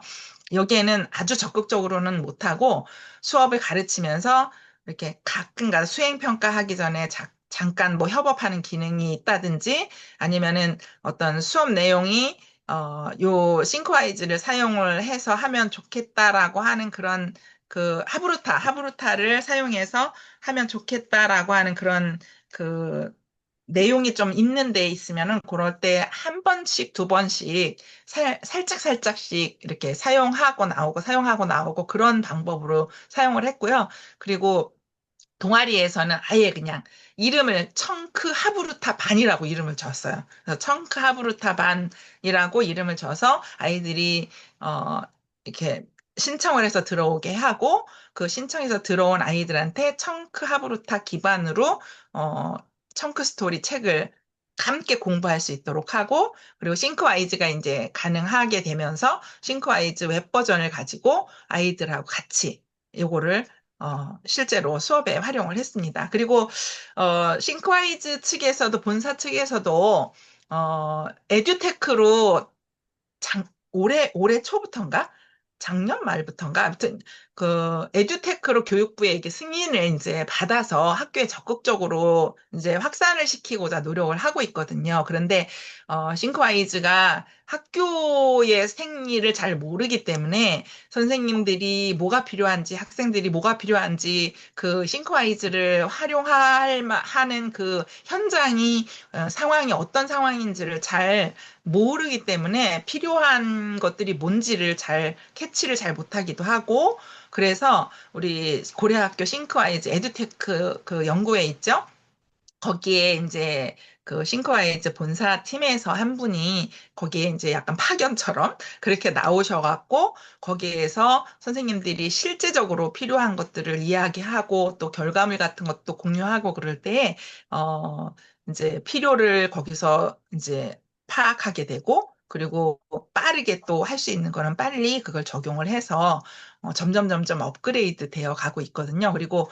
여기에는 아주 적극적으로는 못하고 수업을 가르치면서 이렇게 가끔가다 수행평가하기 전에 잠깐 뭐 협업하는 기능이 있다든지 아니면은 어떤 수업 내용이 요 싱크와이즈를 사용을 해서 하면 좋겠다라고 하는 그런 그 하브루타를 사용해서 하면 좋겠다라고 하는 그런 그 내용이 좀 있는 데 있으면은 그럴 때 한 번씩 두 번씩 살짝 살짝씩 이렇게 사용하고 나오고 그런 방법으로 사용을 했고요. 그리고 동아리에서는 아예 그냥 이름을 청크 하브루타 반이라고 이름을 줬어요. 그래서 청크 하브루타 반이라고 이름을 줘서 아이들이 이렇게 신청을 해서 들어오게 하고 그 신청해서 들어온 아이들한테 청크 하브루타 기반으로 어, 청크 스토리 책을 함께 공부할 수 있도록 하고 그리고 싱크와이즈가 이제 가능하게 되면서 싱크와이즈 웹 버전을 가지고 아이들하고 같이 요거를 실제로 수업에 활용을 했습니다. 그리고, 싱크와이즈 측에서도, 본사 측에서도, 에듀테크로 올해 초부터인가? 작년 말부터인가? 아무튼, 그, 에듀테크로 교육부에 이게 승인을 이제 받아서 학교에 적극적으로 이제 확산을 시키고자 노력을 하고 있거든요. 그런데, 싱크와이즈가 학교의 생리를 잘 모르기 때문에 선생님들이 뭐가 필요한지, 학생들이 뭐가 필요한지, 그 싱크와이즈를 하는 그 현장이, 상황이 어떤 상황인지를 잘 모르기 때문에 필요한 것들이 뭔지를 캐치를 잘 못하기도 하고, 그래서 우리 고려학교 싱크와이즈 에듀테크 그 연구회 있죠? 거기에 이제 그 싱크와이즈 본사 팀에서 한 분이 거기에 이제 약간 파견처럼 그렇게 나오셔갖고 거기에서 선생님들이 실제적으로 필요한 것들을 이야기하고 또 결과물 같은 것도 공유하고 그럴 때, 어, 이제 필요를 거기서 이제 파악하게 되고 그리고 빠르게 또 할 수 있는 거는 빨리 그걸 적용을 해서 점점 업그레이드 되어 가고 있거든요. 그리고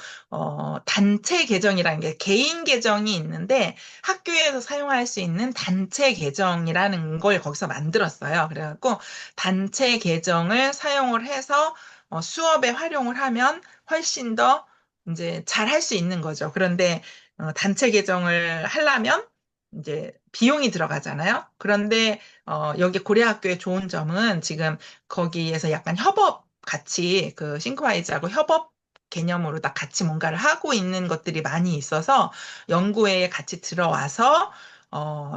단체 계정이라는 게 개인 계정이 있는데 학교에서 사용할 수 있는 단체 계정이라는 걸 거기서 만들었어요. 그래갖고 단체 계정을 사용을 해서 수업에 활용을 하면 훨씬 더 이제 잘 할 수 있는 거죠. 그런데 단체 계정을 하려면 이제 비용이 들어가잖아요. 그런데 여기 고려학교의 좋은 점은 지금 거기에서 약간 협업 같이 그 싱크와이즈하고 협업 개념으로 다 같이 뭔가를 하고 있는 것들이 많이 있어서 연구회에 같이 들어와서 어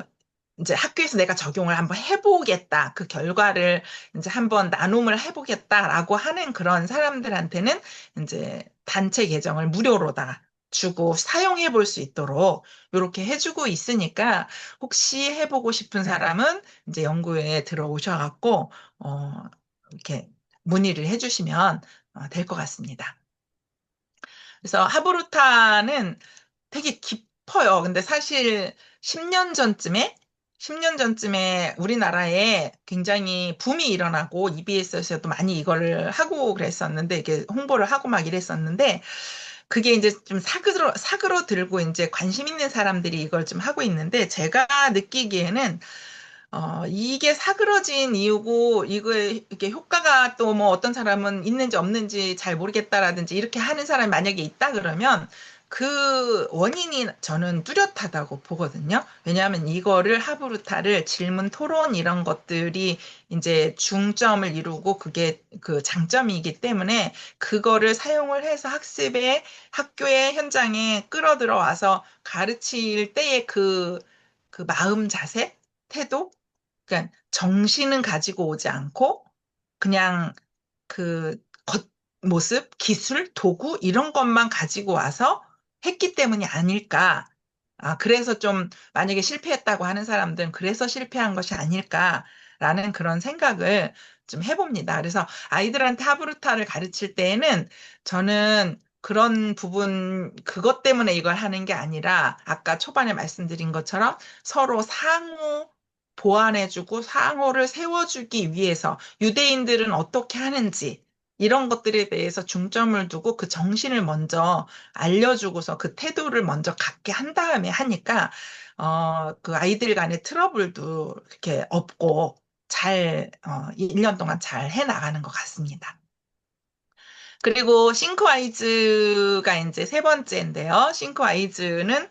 이제 학교에서 내가 적용을 한번 해보겠다. 그 결과를 이제 한번 나눔을 해보겠다라고 하는 그런 사람들한테는 이제 단체 계정을 무료로 다 주고 사용해 볼 수 있도록 이렇게 해주고 있으니까 혹시 해보고 싶은 사람은 이제 연구회에 들어오셔갖고, 이렇게 문의를 해주시면 될 것 같습니다. 그래서 하브루타는 되게 깊어요. 근데 사실 10년 전쯤에 10년 전쯤에 우리나라에 굉장히 붐이 일어나고 EBS에서도 많이 이거를 하고 그랬었는데 이게 홍보를 하고 막 이랬었는데 그게 이제 좀 사그러들고 이제 관심 있는 사람들이 이걸 좀 하고 있는데 제가 느끼기에는 이게 사그러진 이유고, 이게 효과가 또 뭐 어떤 사람은 있는지 없는지 잘 모르겠다라든지 이렇게 하는 사람이 만약에 있다 그러면 그 원인이 저는 뚜렷하다고 보거든요. 왜냐하면 이거를 하브루타를 질문 토론 이런 것들이 이제 중점을 이루고 그게 그 장점이기 때문에 그거를 사용을 해서 학교의 현장에 끌어들여 와서 가르칠 때의 그 마음 자세? 태도? 그러니까 정신은 가지고 오지 않고 그냥 그 겉모습, 기술, 도구 이런 것만 가지고 와서 했기 때문이 아닐까. 그래서 좀 만약에 실패했다고 하는 사람들은 그래서 실패한 것이 아닐까 라는 그런 생각을 좀 해봅니다. 그래서 아이들한테 하브루타를 가르칠 때에는 저는 그런 부분, 그것 때문에 이걸 하는 게 아니라 아까 초반에 말씀드린 것처럼 서로 상호 보완해주고 상호를 세워주기 위해서 유대인들은 어떻게 하는지 이런 것들에 대해서 중점을 두고 그 정신을 먼저 알려주고서 그 태도를 먼저 갖게 한 다음에 하니까 그 아이들 간의 트러블도 이렇게 없고 잘 1년 동안 잘 해나가는 것 같습니다. 그리고 싱크와이즈가 이제 세 번째인데요. 싱크와이즈는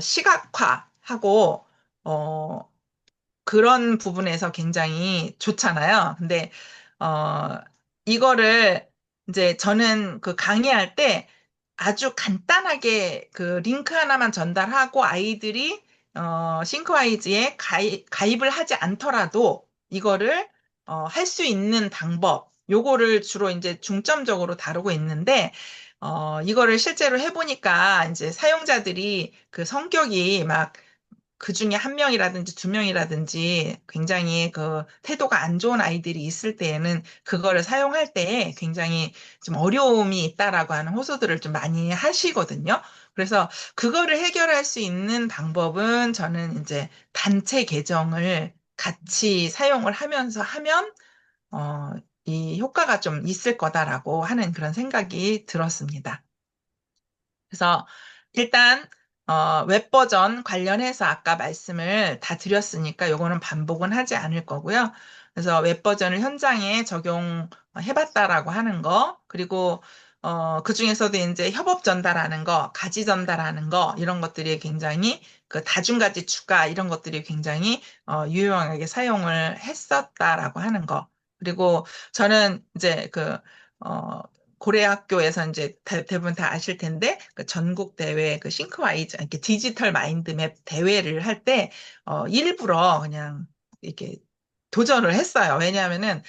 시각화하고 어, 그런 부분에서 굉장히 좋잖아요. 근데, 어, 이거를 이제 저는 그 강의할 때 아주 간단하게 그 링크 하나만 전달하고 아이들이, 싱크와이즈에 가입을 하지 않더라도 이거를, 할 수 있는 방법, 요거를 주로 이제 중점적으로 다루고 있는데, 이거를 실제로 해보니까 이제 사용자들이 그 성격이 막 그 중에 한 명이라든지 두 명이라든지 굉장히 그 태도가 안 좋은 아이들이 있을 때에는 그거를 사용할 때에 굉장히 좀 어려움이 있다라고 하는 호소들을 좀 많이 하시거든요. 그래서 그거를 해결할 수 있는 방법은 저는 이제 단체 계정을 같이 사용을 하면서 하면 어, 이 효과가 좀 있을 거다라고 하는 그런 생각이 들었습니다. 그래서 일단 웹 버전 관련해서 아까 말씀을 다 드렸으니까 요거는 반복은 하지 않을 거고요. 그래서 웹 버전을 현장에 적용해봤다라고 하는 거, 그리고 그 중에서도 이제 협업 전달하는 거, 가지 전달하는 거 이런 것들이 굉장히 그 다중가지 추가 이런 것들이 굉장히 유용하게 사용을 했었다라고 하는 거. 그리고 저는 이제 고래 학교에서 이제 대부분 다 아실 텐데 그 전국 대회 그 싱크와이즈 이렇게 디지털 마인드맵 대회를 할 때 일부러 그냥 이렇게 도전을 했어요. 왜냐하면은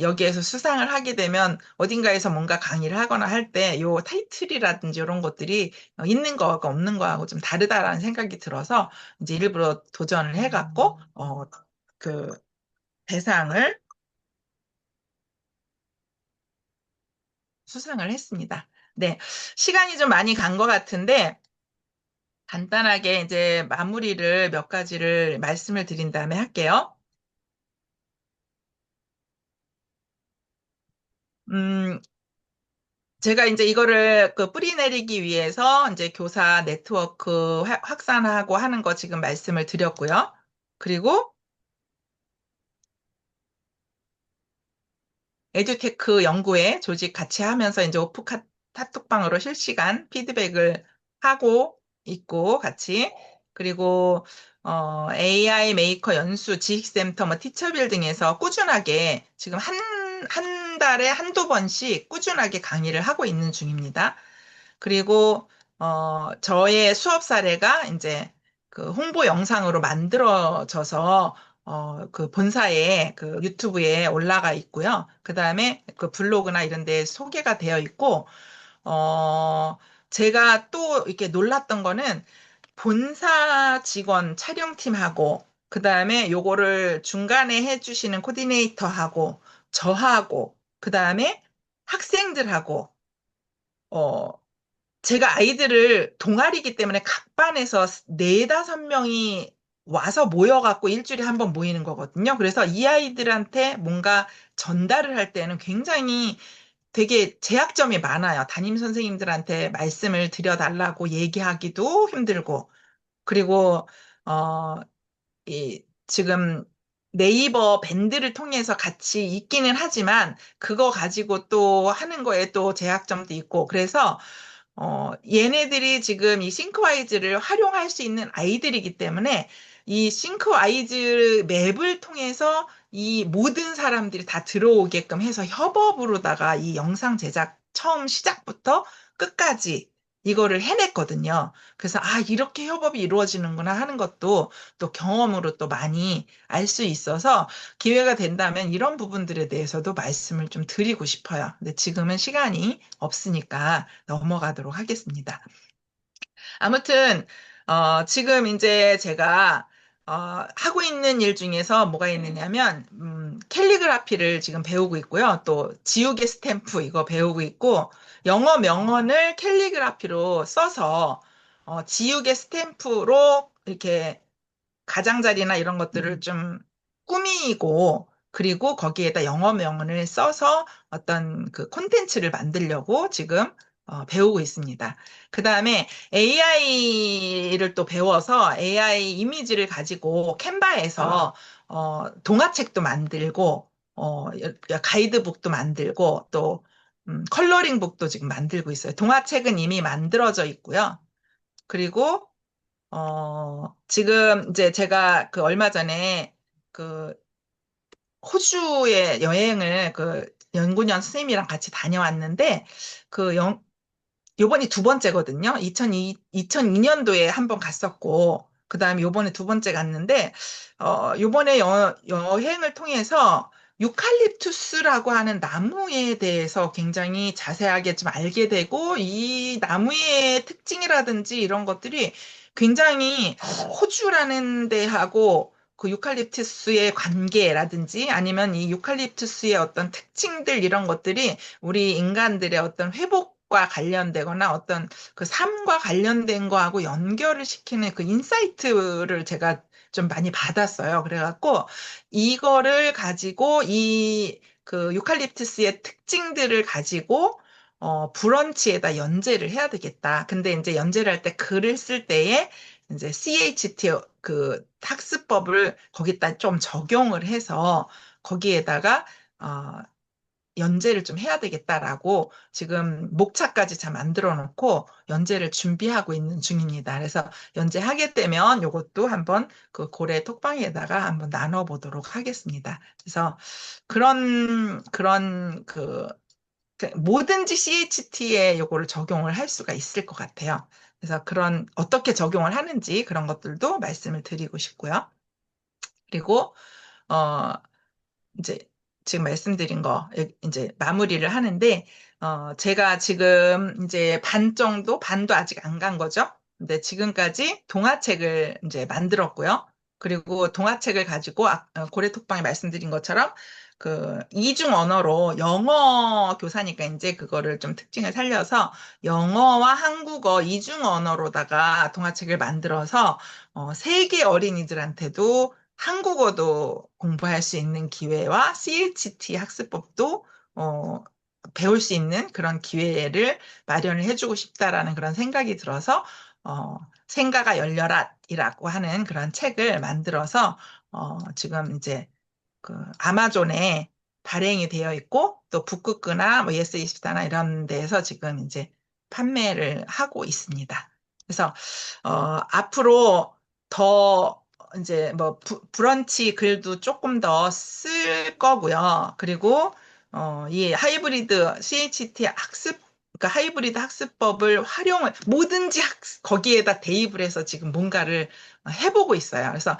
여기에서 수상을 하게 되면 어딘가에서 뭔가 강의를 하거나 할 때 요 타이틀이라든지 이런 것들이 있는 거하고 없는 거하고 좀 다르다라는 생각이 들어서 이제 일부러 도전을 해갖고 그 대상을 수상을 했습니다. 네, 시간이 좀 많이 간 것 같은데 간단하게 이제 마무리를 몇 가지를 말씀을 드린 다음에 할게요. 음, 제가 이제 이거를 그 뿌리내리기 위해서 이제 교사 네트워크 확산하고 하는 거 지금 말씀을 드렸고요. 그리고 에듀테크 연구에 조직 같이 하면서 이제 카톡방으로 실시간 피드백을 하고 있고 같이 그리고 AI 메이커 연수 지식센터 뭐 티처빌딩에서 꾸준하게 지금 한 달에 한두 번씩 꾸준하게 강의를 하고 있는 중입니다. 그리고 저의 수업 사례가 이제 그 홍보 영상으로 만들어져서 그 본사에 그 유튜브에 올라가 있고요. 그다음에 그 블로그나 이런 데 소개가 되어 있고 어 제가 또 이렇게 놀랐던 거는 본사 직원 촬영팀하고 그다음에 요거를 중간에 해주시는 코디네이터하고 저하고 그다음에 학생들하고 어, 제가 아이들을 동아리이기 때문에 각 반에서 네다섯 명이 와서 모여갖고 일주일에 한 번 모이는 거거든요. 그래서 이 아이들한테 뭔가 전달을 할 때는 굉장히 되게 제약점이 많아요. 담임 선생님들한테 말씀을 드려달라고 얘기하기도 힘들고, 그리고, 어, 지금 네이버 밴드를 통해서 같이 있기는 하지만, 그거 가지고 또 하는 거에 또 제약점도 있고, 그래서 얘네들이 지금 이 싱크와이즈를 활용할 수 있는 아이들이기 때문에 이 싱크와이즈 맵을 통해서 이 모든 사람들이 다 들어오게끔 해서 협업으로다가 이 영상 제작 처음 시작부터 끝까지 이거를 해냈거든요. 그래서 아, 이렇게 협업이 이루어지는구나 하는 것도 또 경험으로 또 많이 알 수 있어서 기회가 된다면 이런 부분들에 대해서도 말씀을 좀 드리고 싶어요. 근데 지금은 시간이 없으니까 넘어가도록 하겠습니다. 아무튼, 지금 이제 제가, 하고 있는 일 중에서 뭐가 있느냐면, 캘리그라피를 지금 배우고 있고요. 또 지우개 스탬프 이거 배우고 있고, 영어 명언을 캘리그라피로 써서, 지우개 스탬프로 이렇게 가장자리나 이런 것들을 좀 꾸미고, 그리고 거기에다 영어 명언을 써서 어떤 그 콘텐츠를 만들려고 지금 배우고 있습니다. 그 다음에 AI를 또 배워서 AI 이미지를 가지고 캔바에서 동화책도 만들고, 가이드북도 만들고, 또 컬러링북도 지금 만들고 있어요. 동화책은 이미 만들어져 있고요. 그리고 지금 이제 제가 그 얼마 전에 그 호주에 여행을 그 연구년 선생님이랑 같이 다녀왔는데 그 요번이 두 번째거든요. 2002년도에 한 번 갔었고, 그 다음에 요번에 두 번째 갔는데, 요번에 여행을 통해서 유칼립투스라고 하는 나무에 대해서 굉장히 자세하게 좀 알게 되고, 이 나무의 특징이라든지 이런 것들이 굉장히 호주라는 데하고 그 유칼립투스의 관계라든지 아니면 이 유칼립투스의 어떤 특징들 이런 것들이 우리 인간들의 어떤 회복과 관련되거나 어떤 그 삶과 관련된 거하고 연결을 시키는 그 인사이트를 제가 좀 많이 받았어요. 그래갖고 이거를 가지고 이 그 유칼립투스의 특징들을 가지고 브런치에다 연재를 해야 되겠다. 근데 이제 연재를 할 때 글을 쓸 때에 이제 CHT 그 학습법을 거기다 좀 적용을 해서 거기에다가 어, 연재를 좀 해야 되겠다라고 지금 목차까지 다 만들어 놓고 연재를 준비하고 있는 중입니다. 그래서 연재하게 되면 이것도 한번 그 고래 톡방에다가 한번 나눠보도록 하겠습니다. 그래서 그런 뭐든지 CHT에 요거를 적용을 할 수가 있을 것 같아요. 그래서 그런 어떻게 적용을 하는지 그런 것들도 말씀을 드리고 싶고요. 그리고 어 이제 지금 말씀드린 거 이제 마무리를 하는데 제가 지금 이제 반 정도 반도 아직 안 간 거죠. 근데 지금까지 동화책을 이제 만들었고요. 그리고 동화책을 가지고 고래톡방에 말씀드린 것처럼 그 이중 언어로 영어 교사니까 이제 그거를 좀 특징을 살려서 영어와 한국어 이중 언어로다가 동화책을 만들어서 세계 어린이들한테도 한국어도 공부할 수 있는 기회와 CHT 학습법도 어, 배울 수 있는 그런 기회를 마련을 해주고 싶다라는 그런 생각이 들어서 생가가 열려라이라고 하는 그런 책을 만들어서 지금 이제 그 아마존에 발행이 되어 있고 또 북쿠크나 뭐 예스24나 이런 데에서 지금 이제 판매를 하고 있습니다. 그래서 앞으로 더 이제 뭐 브런치 글도 조금 더 쓸 거고요. 그리고 이 하이브리드 CHT 학습 그러니까 하이브리드 학습법을 활용을 뭐든지 거기에다 대입을 해서 지금 뭔가를 해보고 있어요. 그래서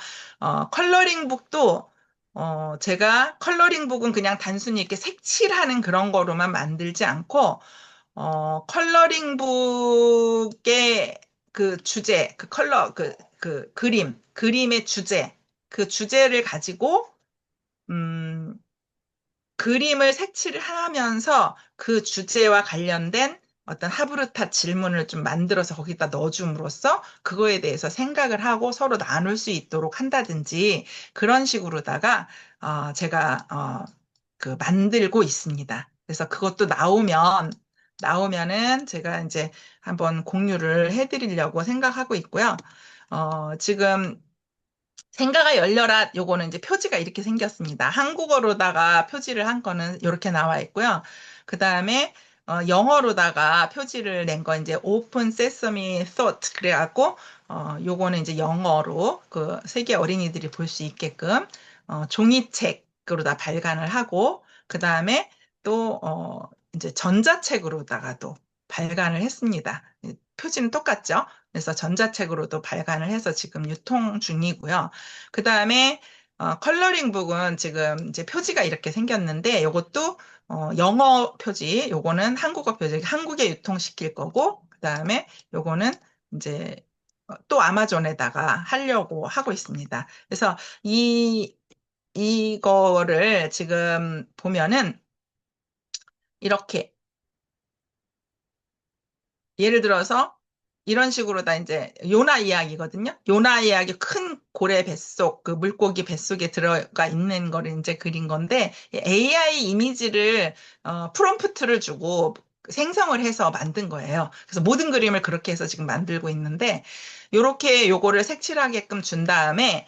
컬러링북도 제가 컬러링북은 그냥 단순히 이렇게 색칠하는 그런 거로만 만들지 않고 컬러링북의 그 주제, 그 컬러, 그림의 주제, 그 주제를 가지고, 음, 그림을 색칠을 하면서 그 주제와 관련된 어떤 하브르타 질문을 좀 만들어서 거기다 넣어줌으로써 그거에 대해서 생각을 하고 서로 나눌 수 있도록 한다든지 그런 식으로다가 제가 그 만들고 있습니다. 그래서 그것도 나오면은 제가 이제 한번 공유를 해드리려고 생각하고 있고요. 지금 생가가 열려라 요거는 이제 표지가 이렇게 생겼습니다. 한국어로다가 표지를 한 거는 이렇게 나와 있고요. 그 다음에 영어로다가 표지를 낸 거 이제 Open Sesame Thought 그래갖고 요거는 이제 영어로 그 세계 어린이들이 볼 수 있게끔 종이책으로 다 발간을 하고 그 다음에 또 이제 전자책으로다가도 발간을 했습니다. 표지는 똑같죠? 그래서 전자책으로도 발간을 해서 지금 유통 중이고요. 그 다음에 컬러링북은 지금 이제 표지가 이렇게 생겼는데 요것도 영어 표지, 요거는 한국어 표지, 한국에 유통시킬 거고 그 다음에 요거는 이제 또 아마존에다가 하려고 하고 있습니다. 그래서 이거를 지금 보면은 이렇게 예를 들어서 이런 식으로 다 이제 요나 이야기거든요. 요나 이야기 큰 고래 뱃속, 그 물고기 뱃속에 들어가 있는 거를 이제 그린 건데 AI 이미지를 프롬프트를 주고 생성을 해서 만든 거예요. 그래서 모든 그림을 그렇게 해서 지금 만들고 있는데 요렇게 요거를 색칠하게끔 준 다음에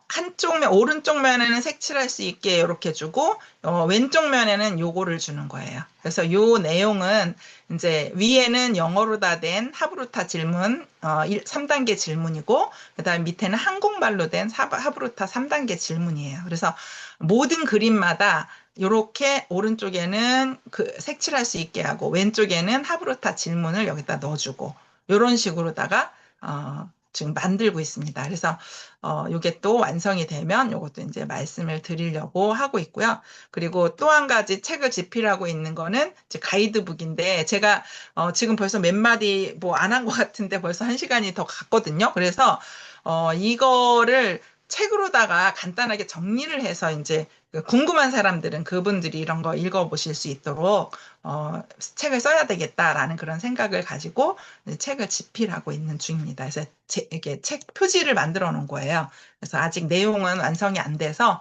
한쪽 면, 오른쪽 면에는 색칠할 수 있게 이렇게 주고, 왼쪽 면에는 요거를 주는 거예요. 그래서 요 내용은 이제 위에는 영어로 다 된 하브루타 질문, 3단계 질문이고, 그다음 밑에는 한국말로 된 하브루타 3단계 질문이에요. 그래서 모든 그림마다 요렇게 오른쪽에는 그 색칠할 수 있게 하고, 왼쪽에는 하브루타 질문을 여기다 넣어주고, 요런 식으로다가, 지금 만들고 있습니다. 그래서, 요게 또 완성이 되면 요것도 이제 말씀을 드리려고 하고 있고요. 그리고 또 한 가지 책을 집필하고 있는 거는 이제 가이드북인데 제가 지금 벌써 몇 마디 뭐 안 한 것 같은데 벌써 한 시간이 더 갔거든요. 그래서 이거를 책으로다가 간단하게 정리를 해서 이제 그 궁금한 사람들은 그분들이 이런 거 읽어보실 수 있도록 책을 써야 되겠다라는 그런 생각을 가지고 이제 책을 집필하고 있는 중입니다. 그래서 이게 책 표지를 만들어 놓은 거예요. 그래서 아직 내용은 완성이 안 돼서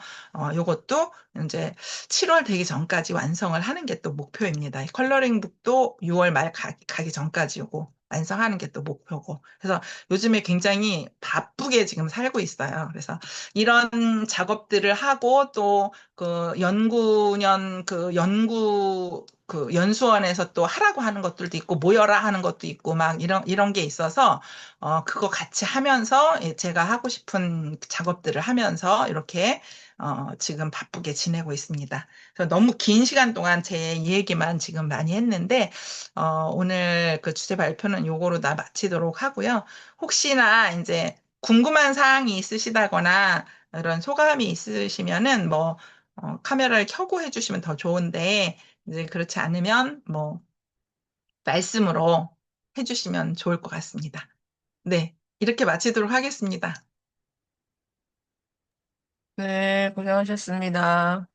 요것도 이제 7월 되기 전까지 완성을 하는 게 또 목표입니다. 이 컬러링 북도 6월 말 가기 전까지고 완성하는 게 또 목표고. 그래서 요즘에 굉장히 바쁘게 지금 살고 있어요. 그래서 이런 작업들을 하고 또 그 연구년 그 연구 그 연수원에서 또 하라고 하는 것들도 있고 모여라 하는 것도 있고 막 이런 게 있어서 그거 같이 하면서 예, 제가 하고 싶은 작업들을 하면서 이렇게 지금 바쁘게 지내고 있습니다. 그래서 너무 긴 시간 동안 제 얘기만 지금 많이 했는데, 오늘 그 주제 발표는 요거로 다 마치도록 하고요. 혹시나 이제 궁금한 사항이 있으시다거나 이런 소감이 있으시면은 뭐, 카메라를 켜고 해주시면 더 좋은데, 이제 그렇지 않으면 뭐, 말씀으로 해주시면 좋을 것 같습니다. 네. 이렇게 마치도록 하겠습니다. 네, 고생하셨습니다.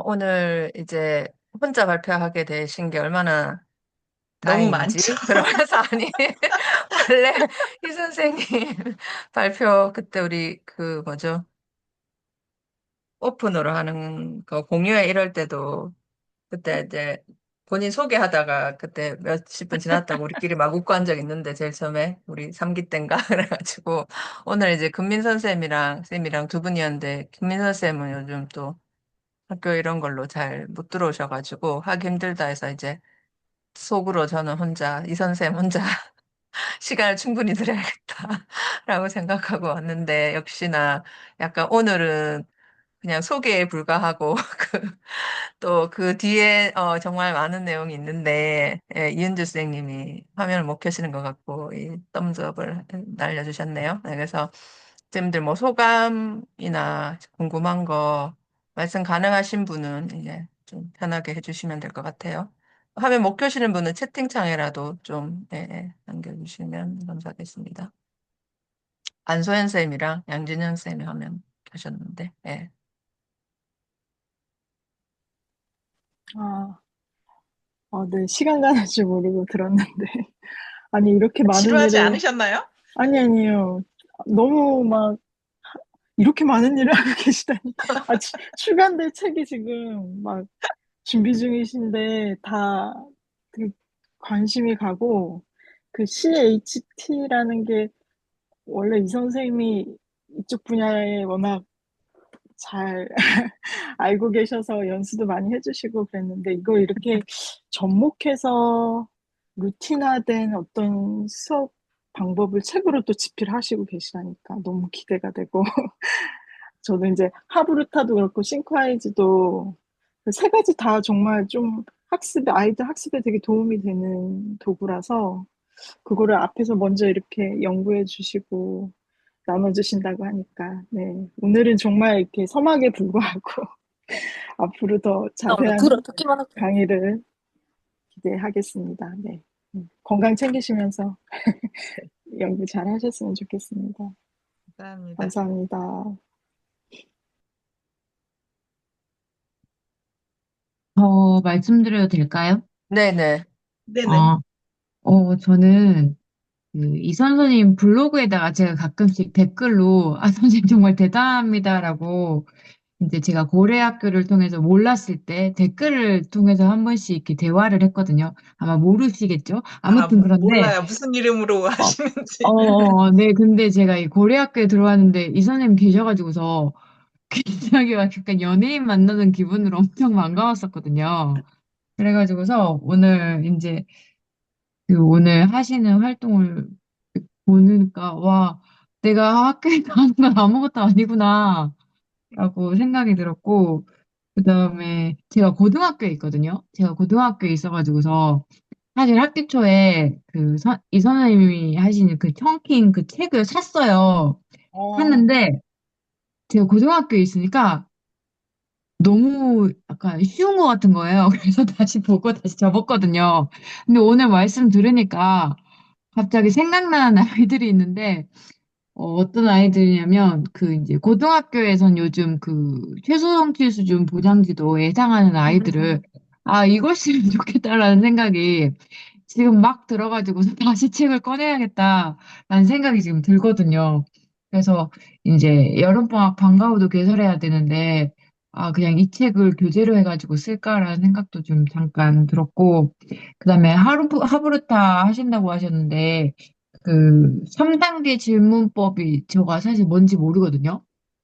오늘 이제 혼자 발표하게 되신 게 얼마나 너무 많죠. 다행인지. 그러면서, 아니, 원래 이 선생님 발표 그때 우리 그 뭐죠? 오픈으로 하는 거 공유회 이럴 때도 그때 이제 본인 소개하다가 그때 몇십 분 지났다고 우리끼리 막 웃고 한 적 있는데 제일 처음에 우리 3기 때인가 그래가지고 오늘 이제 금민선 쌤이랑 두 분이었는데 금민선 쌤은 요즘 또 학교 이런 걸로 잘 못 들어오셔가지고 하기 힘들다 해서 이제 속으로 저는 혼자 이 선생 혼자 시간을 충분히 드려야겠다라고 생각하고 왔는데 역시나 약간 오늘은 그냥 소개에 불과하고 또 그 뒤에 정말 많은 내용이 있는데 예, 이은주 선생님이 화면을 못 켜시는 것 같고 이 덤스업을 날려주셨네요. 네, 그래서 쌤들 뭐 소감이나 궁금한 거 말씀 가능하신 분은 이제 좀 편하게 해주시면 될 것 같아요. 화면 못 켜시는 분은 채팅창에라도 좀 예, 예, 남겨주시면 감사하겠습니다. 안소연 쌤이랑 양진현 쌤이 화면 켜셨는데 예. 아, 네, 시간 가는 줄 모르고 들었는데. 아니, 이렇게 많은 지루하지 일을, 않으셨나요? 아니에요. 너무 막, 이렇게 많은 일을 하고 계시다니. 출간될 책이 지금 막 준비 중이신데, 다 그 관심이 가고, 그 CHT라는 게, 원래 이 선생님이 이쪽 분야에 워낙 잘 알고 계셔서 연수도 많이 해주시고 그랬는데 이거 이렇게 접목해서 루틴화된 어떤 수업 방법을 책으로 또 집필하시고 계시다니까 너무 기대가 되고 저도 이제 하브루타도 그렇고 싱크와이즈도 그 세 가지 다 정말 좀 아이들 학습에 되게 도움이 되는 도구라서 그거를 앞에서 먼저 이렇게 연구해 주시고 나눠주신다고 하니까 네 오늘은 정말 이렇게 서막에 불과하고 앞으로 더 나 오늘 들어 자세한 듣기만 할게. 강의를 기대하겠습니다. 네. 건강 챙기시면서 연구 잘 하셨으면 좋겠습니다. 감사합니다. 감사합니다. 말씀드려도 될까요? 네네. 네네. 어, 저는 그 이선 선생님 블로그에다가 제가 가끔씩 댓글로 선생님 정말 대단합니다라고 이제 제가 고래학교를 통해서 몰랐을 때 댓글을 통해서 한 번씩 이렇게 대화를 했거든요. 아마 모르시겠죠? 아, 아무튼 그런데, 몰라요. 무슨 이름으로 어, 하시는지. 네, 근데 제가 이 고래학교에 들어왔는데 이 선생님 계셔가지고서 굉장히 약간 연예인 만나는 기분으로 엄청 반가웠었거든요. 그래가지고서 오늘 이제 그 오늘 하시는 활동을 보니까 와 내가 학교에 나가는 건 아무것도 아니구나 라고 생각이 들었고 그다음에 제가 고등학교에 있거든요. 제가 고등학교에 있어가지고서 사실 학기 초에 이 선생님이 하시는 그 청킹 그 책을 샀어요. 어, 샀는데 제가 고등학교에 있으니까 너무 약간 쉬운 것 같은 거예요. 그래서 다시 보고 다시 접었거든요. 근데 오늘 말씀 들으니까 갑자기 생각나는 아이들이 있는데, 어떤 아이들이냐면, 그 이제 고등학교에선 요즘 그 최소 성취 수준 보장지도에 해당하는 아이들을, 이걸 쓰면 좋겠다라는 생각이 지금 막 들어가지고서 다시 책을 꺼내야겠다라는 생각이 지금 들거든요. 그래서 이제 여름방학 방과 후도 개설해야 되는데, 그냥 이 책을 교재로 해가지고 쓸까라는 생각도 좀 잠깐 들었고, 그다음에 하부르타 하신다고 하셨는데, 그 3단계 질문법이 제가 사실 뭔지 모르거든요.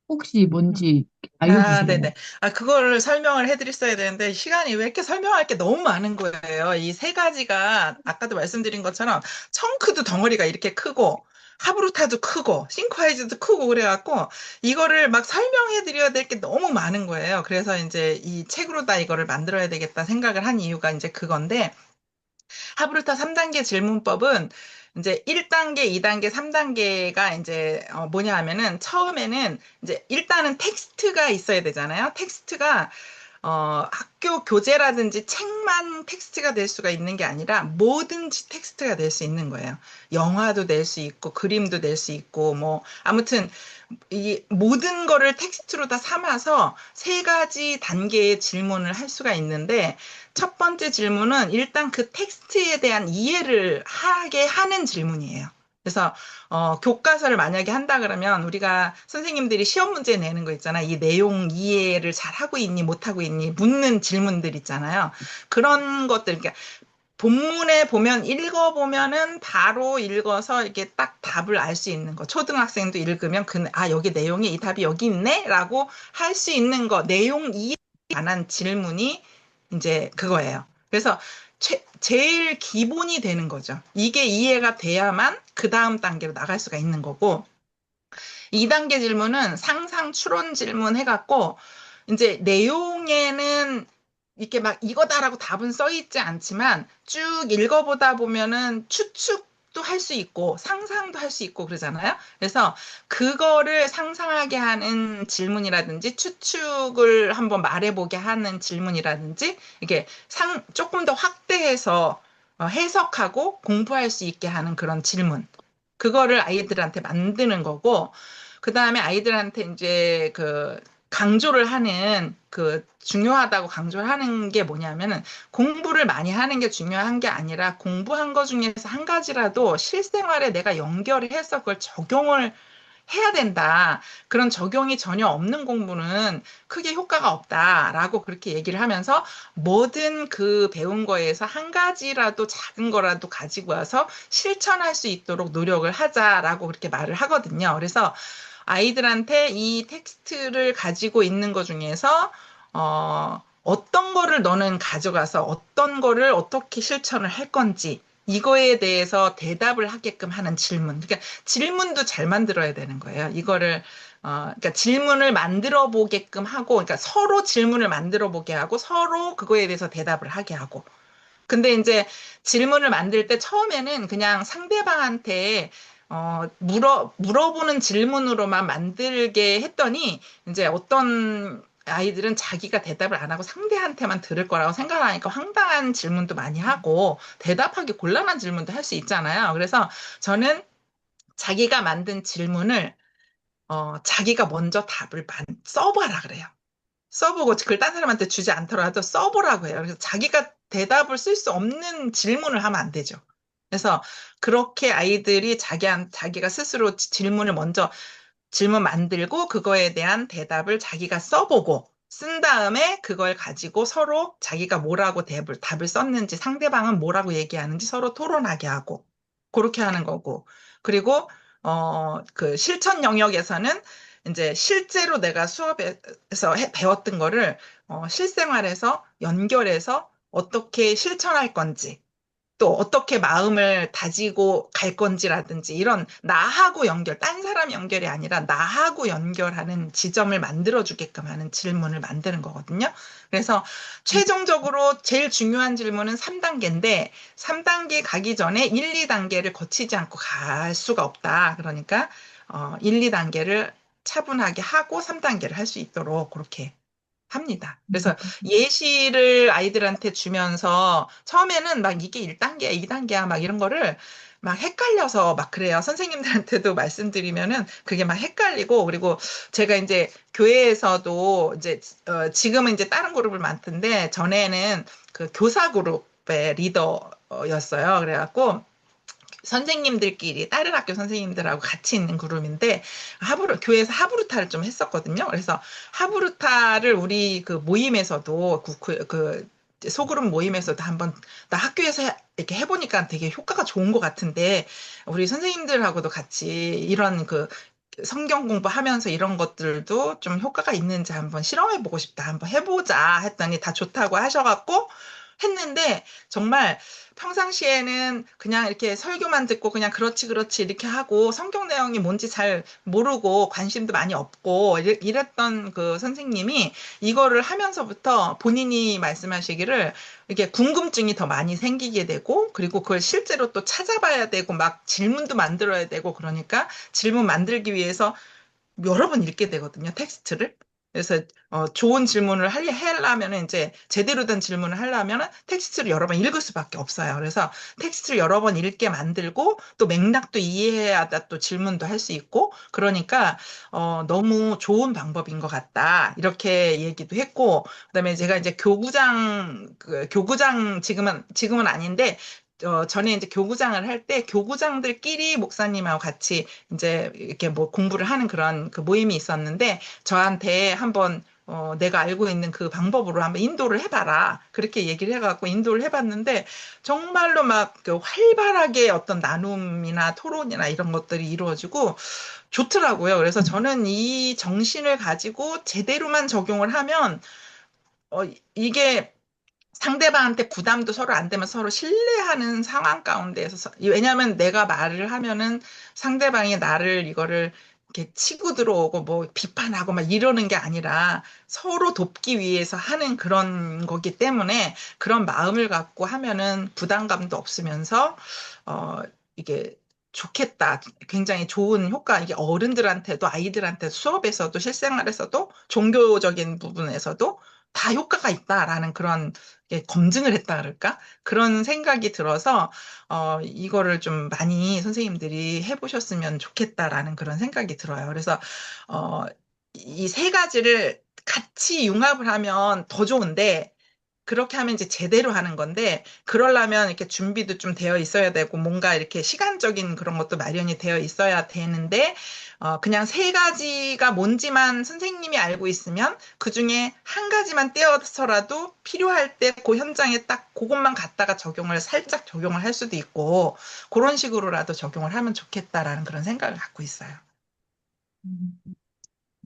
혹시 뭔지 아, 알려주실래요? 네네. 그거를 설명을 해드렸어야 되는데, 시간이 왜 이렇게 설명할 게 너무 많은 거예요. 이 세 가지가, 아까도 말씀드린 것처럼, 청크도 덩어리가 이렇게 크고, 하브루타도 크고, 싱크화이즈도 크고, 그래갖고, 이거를 막 설명해드려야 될 게 너무 많은 거예요. 그래서 이제 이 책으로 다 이거를 만들어야 되겠다 생각을 한 이유가 이제 그건데, 하브루타 3단계 질문법은 이제 1단계, 2단계, 3단계가 이제 뭐냐 하면은 처음에는 이제 일단은 텍스트가 있어야 되잖아요. 텍스트가 학교 교재라든지 책만 텍스트가 될 수가 있는 게 아니라 뭐든지 텍스트가 될 수 있는 거예요. 영화도 낼 수 있고 그림도 낼 수 있고 뭐 아무튼 이 모든 거를 텍스트로 다 삼아서 세 가지 단계의 질문을 할 수가 있는데 첫 번째 질문은 일단 그 텍스트에 대한 이해를 하게 하는 질문이에요. 그래서 교과서를 만약에 한다 그러면 우리가 선생님들이 시험 문제 내는 거 있잖아. 이 내용 이해를 잘 하고 있니 못 하고 있니 묻는 질문들 있잖아요. 그런 것들 그러니까 본문에 보면 읽어보면은 바로 읽어서 이렇게 딱 답을 알 수 있는 거. 초등학생도 읽으면 여기 내용이 이 답이 여기 있네라고 할 수 있는 거. 내용 이해에 관한 질문이 이제 그거예요. 그래서 제일 기본이 되는 거죠. 이게 이해가 돼야만 그 다음 단계로 나갈 수가 있는 거고. 2단계 질문은 상상 추론 질문 해갖고 이제 내용에는 이렇게 막 이거다라고 답은 써 있지 않지만 쭉 읽어보다 보면은 추측도 할 수 있고 상상도 할 수 있고 그러잖아요. 그래서 그거를 상상하게 하는 질문이라든지 추측을 한번 말해보게 하는 질문이라든지 이게 조금 더 확대해서 해석하고 공부할 수 있게 하는 그런 질문. 그거를 아이들한테 만드는 거고, 그 다음에 아이들한테 이제 강조를 하는 중요하다고 강조를 하는 게 뭐냐면은 공부를 많이 하는 게 중요한 게 아니라 공부한 거 중에서 한 가지라도 실생활에 내가 연결을 해서 그걸 적용을 해야 된다. 그런 적용이 전혀 없는 공부는 크게 효과가 없다라고 그렇게 얘기를 하면서 뭐든 그 배운 거에서 한 가지라도 작은 거라도 가지고 와서 실천할 수 있도록 노력을 하자라고 그렇게 말을 하거든요. 그래서 아이들한테 이 텍스트를 가지고 있는 것 중에서 어떤 거를 너는 가져가서 어떤 거를 어떻게 실천을 할 건지 이거에 대해서 대답을 하게끔 하는 질문. 그러니까 질문도 잘 만들어야 되는 거예요. 그러니까 질문을 만들어 보게끔 하고, 그러니까 서로 질문을 만들어 보게 하고, 서로 그거에 대해서 대답을 하게 하고. 근데 이제 질문을 만들 때 처음에는 그냥 상대방한테 물어보는 질문으로만 만들게 했더니 이제 어떤 아이들은 자기가 대답을 안 하고 상대한테만 들을 거라고 생각하니까 황당한 질문도 많이 하고 대답하기 곤란한 질문도 할 수 있잖아요. 그래서 저는 자기가 만든 질문을 자기가 먼저 써봐라 그래요. 써보고 그걸 딴 사람한테 주지 않더라도 써보라고 해요. 그래서 자기가 대답을 쓸 수 없는 질문을 하면 안 되죠. 그래서 그렇게 아이들이 자기가 스스로 질문을 먼저 질문 만들고 그거에 대한 대답을 자기가 써보고 쓴 다음에 그걸 가지고 서로 자기가 뭐라고 답을 썼는지 상대방은 뭐라고 얘기하는지 서로 토론하게 하고 그렇게 하는 거고 그리고 그 실천 영역에서는 이제 실제로 내가 수업에서 배웠던 거를 실생활에서 연결해서 어떻게 실천할 건지 또 어떻게 마음을 다지고 갈 건지라든지 이런 나하고 딴 사람 연결이 아니라 나하고 연결하는 지점을 만들어주게끔 하는 질문을 만드는 거거든요. 그래서 최종적으로 제일 중요한 질문은 3단계인데 3단계 가기 전에 1, 2단계를 거치지 않고 갈 수가 없다. 그러니까 1, 2단계를 차분하게 하고 3단계를 할 수 있도록 그렇게 합니다. 그래서 예시를 아이들한테 주면서 처음에는 막 이게 1단계야, 2단계야 막 이런 거를 막 헷갈려서 막 그래요. 선생님들한테도 말씀드리면은 그게 막 헷갈리고 그리고 제가 이제 교회에서도 이제 지금은 이제 다른 그룹을 맡은데 전에는 그 교사 그룹의 리더였어요. 그래갖고 선생님들끼리 다른 학교 선생님들하고 같이 있는 그룹인데 교회에서 하브루타를 좀 했었거든요. 그래서 하브루타를 우리 그 모임에서도 그 소그룹 모임에서도 한번 나 학교에서 이렇게 해보니까 되게 효과가 좋은 것 같은데 우리 선생님들하고도 같이 이런 그 성경 공부하면서 이런 것들도 좀 효과가 있는지 한번 실험해보고 싶다. 한번 해보자 했더니 다 좋다고 하셔갖고 했는데 정말 평상시에는 그냥 이렇게 설교만 듣고 그냥 그렇지 그렇지 이렇게 하고 성경 내용이 뭔지 잘 모르고 관심도 많이 없고 이랬던 그 선생님이 이거를 하면서부터 본인이 말씀하시기를 이게 궁금증이 더 많이 생기게 되고 그리고 그걸 실제로 또 찾아봐야 되고 막 질문도 만들어야 되고 그러니까 질문 만들기 위해서 여러 번 읽게 되거든요, 텍스트를. 그래서 좋은 질문을 하려면 이제 제대로 된 질문을 하려면 텍스트를 여러 번 읽을 수밖에 없어요. 그래서 텍스트를 여러 번 읽게 만들고 또 맥락도 이해해야 또 질문도 할 수 있고 그러니까 너무 좋은 방법인 것 같다. 이렇게 얘기도 했고 그다음에 제가 이제 교구장 지금은 아닌데 전에 이제 교구장을 할 때 교구장들끼리 목사님하고 같이 이제 이렇게 뭐 공부를 하는 그런 그 모임이 있었는데 저한테 한번 내가 알고 있는 그 방법으로 한번 인도를 해봐라. 그렇게 얘기를 해갖고 인도를 해봤는데 정말로 막그 활발하게 어떤 나눔이나 토론이나 이런 것들이 이루어지고 좋더라고요. 그래서 저는 이 정신을 가지고 제대로만 적용을 하면 이게 상대방한테 부담도 서로 안 되면 서로 신뢰하는 상황 가운데에서 왜냐하면 내가 말을 하면은 상대방이 나를 이거를 이렇게 치고 들어오고 뭐 비판하고 막 이러는 게 아니라 서로 돕기 위해서 하는 그런 거기 때문에 그런 마음을 갖고 하면은 부담감도 없으면서 어 이게 좋겠다. 굉장히 좋은 효과. 이게 어른들한테도 아이들한테도 수업에서도 실생활에서도 종교적인 부분에서도 다 효과가 있다라는 그런 검증을 했다 그럴까? 그런 생각이 들어서 이거를 좀 많이 선생님들이 해보셨으면 좋겠다라는 그런 생각이 들어요. 그래서 이 세 가지를 같이 융합을 하면 더 좋은데 그렇게 하면 이제 제대로 하는 건데, 그러려면 이렇게 준비도 좀 되어 있어야 되고, 뭔가 이렇게 시간적인 그런 것도 마련이 되어 있어야 되는데, 그냥 세 가지가 뭔지만 선생님이 알고 있으면 그 중에 한 가지만 떼어서라도 필요할 때 그 현장에 딱 그것만 갖다가 살짝 적용을 할 수도 있고, 그런 식으로라도 적용을 하면 좋겠다라는 그런 생각을 갖고 있어요.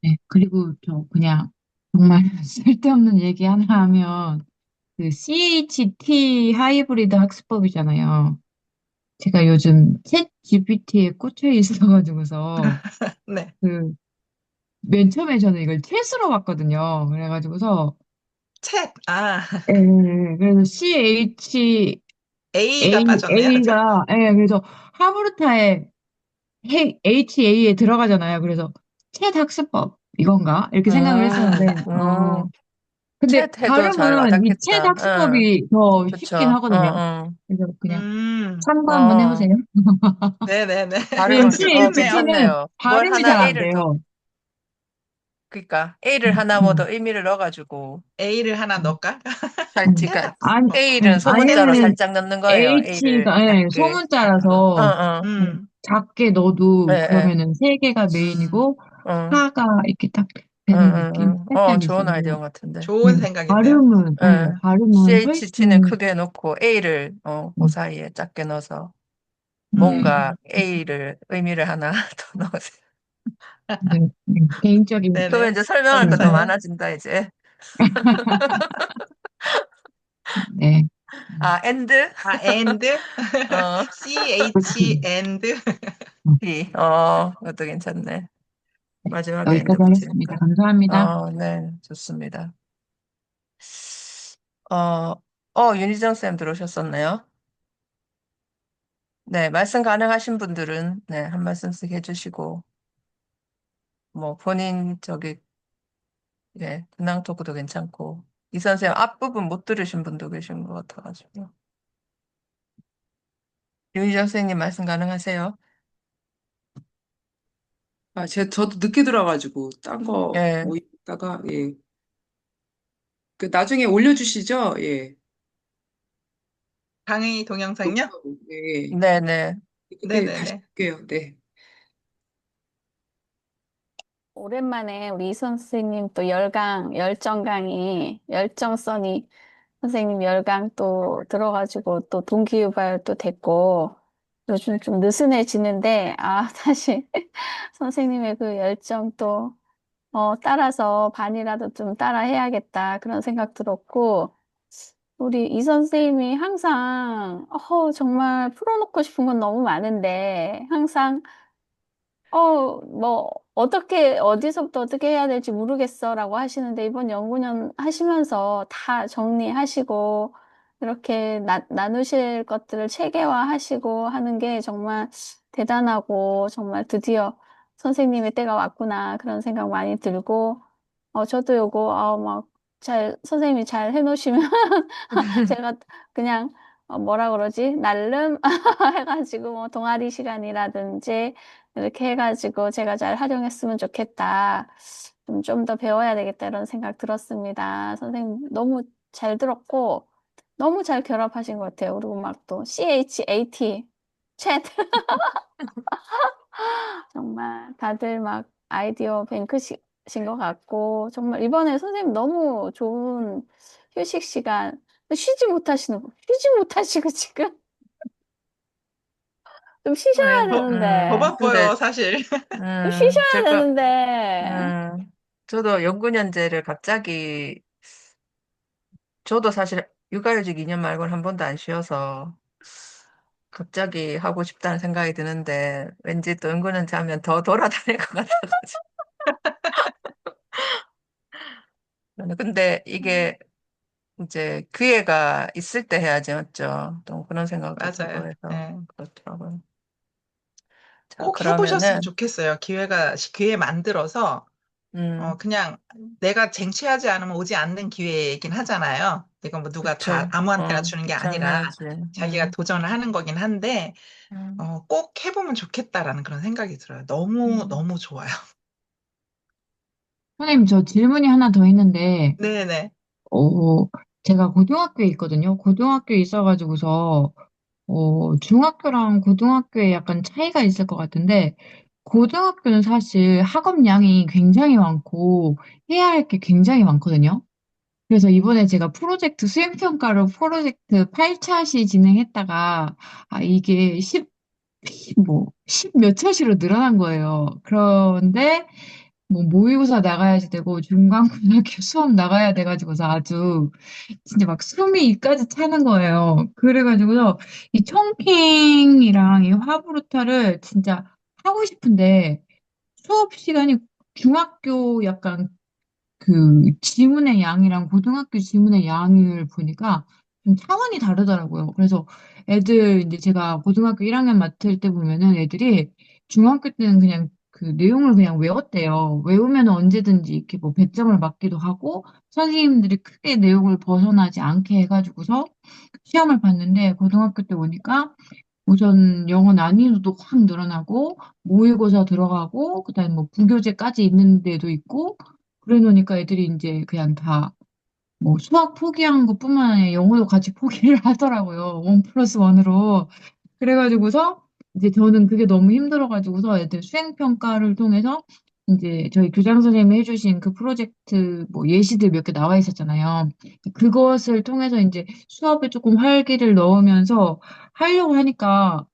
네, 그리고 저 그냥 정말 쓸데없는 얘기 하나 하면 그 CHT 하이브리드 학습법이잖아요. 제가 요즘 챗 GPT에 꽂혀 있어가지고서 네. 그 맨 처음에 저는 이걸 챗으로 봤거든요. 그래가지고서 그래서 CHA가 A가 빠졌네요. 그죠? 그래서 하브르타에 HA에 들어가잖아요. 그래서 챗 학습법 이건가? 이렇게 생각을 음, 했었는데, 음, 근데 챗 해도 잘 발음은 이 챗 와닿겠다. 응, 학습법이 더 쉽긴 그쵸. 응, 하거든요. 응. 그래서 그냥 참고 한번 어, 해보세요. 네네네. 왜냐면 발음은, 좋네요. ChatGPT는 괜찮네요. 뭘 발음이 하나 잘 안 A를 더, 돼요. 그니까, A를 음, 하나 뭐 더 음, 의미를 넣어가지고, A를 하나 음, 넣을까? 음. 그니까, 어, A는 소문자로 아니면은 살짝 넣는 거예요. A를 H가, 예, 작게. 응, 소문자라서 응, 작게 예, 넣어도 예, 그러면은 세 개가 음, 메인이고 응, 하가 이렇게 딱 응, 되는 응, 느낌? 응. 살짝 좋은 있어요. 아이디어 같은데. 좋은 생각인데요. 예. 발음은 CHT는 훨씬, 크게 놓고 A를, 그 음, 사이에 작게 넣어서 네, 뭔가 A를, 의미를 하나 더 넣으세요. 네, 네. 개인적인 그러면 네네. 이제 설명할 거 더 의견. 좋아요. 많아진다, 이제. 네. 아, and? 아, and, 어, CH, 그렇군요. and. 음, B. 그것도 괜찮네. 네. 마지막에 and 여기까지 하겠습니다. 붙이니까. 감사합니다. 네, 좋습니다. 어, 윤희정 쌤 들어오셨었네요. 네, 말씀 가능하신 분들은, 네, 한 말씀씩 해주시고, 뭐, 본인, 예, 근황 토크도 괜찮고, 이 선생님 앞부분 못 들으신 분도 계신 것 같아가지고. 윤희정 선생님 말씀 가능하세요? 저도 늦게 들어가지고, 딴 거, 예, 뭐, 있다가, 예. 나중에 올려주시죠? 예. 강의 동영상요? 녹화하고, 예. 네네. 그때 다시 네네네. 볼게요. 네. 오랜만에 우리 이 선생님 또 열정 강의, 열정써니 선생님 열강 또 들어가지고 또 동기유발 또 됐고, 요즘 좀 느슨해지는데, 사실 선생님의 그 열정 또, 따라서 반이라도 좀 따라 해야겠다 그런 생각 들었고, 우리 이 선생님이 항상, 정말 풀어놓고 싶은 건 너무 많은데, 항상 뭐, 어디서부터 어떻게 해야 될지 모르겠어라고 하시는데, 이번 연구년 하시면서 다 정리하시고, 이렇게 나누실 것들을 체계화하시고 하는 게 정말 대단하고, 정말 드디어 선생님의 때가 왔구나, 그런 생각 많이 들고, 저도 요거, 선생님이 잘 해놓으시면, 제가 그냥, 뭐라 그러지? 날름 해가지고, 뭐, 동아리 시간이라든지, 이렇게 해가지고 제가 잘 활용했으면 좋겠다. 좀 더 배워야 되겠다. 이런 생각 들었습니다. 선생님 너무 잘 들었고, 너무 잘 결합하신 것 같아요. 그리고 막 또 CHAT, 챗. 정말 다들 막 아이디어 뱅크신 것 같고, 정말 이번에 선생님 너무 좋은 휴식 시간, 쉬지 못하시고 지금 좀 네, 쉬셔야 더 되는데, 근데, 바빠요, 사실. 좀 쉬셔야 제가, 되는데, 저도 연구년제를 갑자기, 저도 사실 육아휴직 2년 말고는 한 번도 안 쉬어서, 갑자기 하고 싶다는 생각이 드는데, 왠지 또 연구년제 하면 더 돌아다닐 것 같아가지고. 근데 이게 이제 기회가 있을 때 해야지, 맞죠? 또 그런 생각도 들고 맞아요. 해서 네. 그렇더라고요. 자, 꼭 해보셨으면 그러면은, 좋겠어요. 기회 만들어서, 음, 그냥 내가 쟁취하지 않으면 오지 않는 기회이긴 하잖아요. 이건 뭐 누가 다 그쵸. 아무한테나 주는 게 아니라 당연하지. 자기가 도전을 하는 거긴 한데, 음, 꼭 해보면 좋겠다라는 그런 생각이 들어요. 너무, 음. 너무 좋아요. 선생님, 저 질문이 하나 더 있는데, 네네. 어, 제가 고등학교에 있거든요. 고등학교에 있어가지고서, 중학교랑 고등학교에 약간 차이가 있을 것 같은데, 고등학교는 사실 학업량이 굉장히 많고, 해야 할 게 굉장히 많거든요. 그래서 이번에 제가 수행평가로 프로젝트 8차시 진행했다가, 이게 10 몇 차시로 늘어난 거예요. 그런데, 뭐, 모의고사 나가야지 되고, 중간고등학교 수업 나가야 돼가지고서 아주, 진짜 막 숨이 입까지 차는 거예요. 그래가지고서, 이 청킹이랑 이 화브루타를 진짜 하고 싶은데, 수업 시간이 중학교 약간 지문의 양이랑 고등학교 지문의 양을 보니까 좀 차원이 다르더라고요. 그래서 이제 제가 고등학교 1학년 맡을 때 보면은 애들이 중학교 때는 그냥 그 내용을 그냥 외웠대요. 외우면 언제든지 이렇게 뭐 100점을 맞기도 하고 선생님들이 크게 내용을 벗어나지 않게 해가지고서 시험을 봤는데 고등학교 때 오니까 우선 영어 난이도도 확 늘어나고 모의고사 들어가고 그다음에 뭐 부교재까지 있는 데도 있고 그래 놓으니까 애들이 이제 그냥 다 뭐 수학 포기한 것뿐만 아니라 영어도 같이 포기를 하더라고요. 원 플러스 원으로. 그래가지고서 이제 저는 그게 너무 힘들어가지고서 애들 수행평가를 통해서 이제 저희 교장 선생님이 해주신 그 프로젝트 뭐 예시들 몇 개 나와 있었잖아요. 그것을 통해서 이제 수업에 조금 활기를 넣으면서 하려고 하니까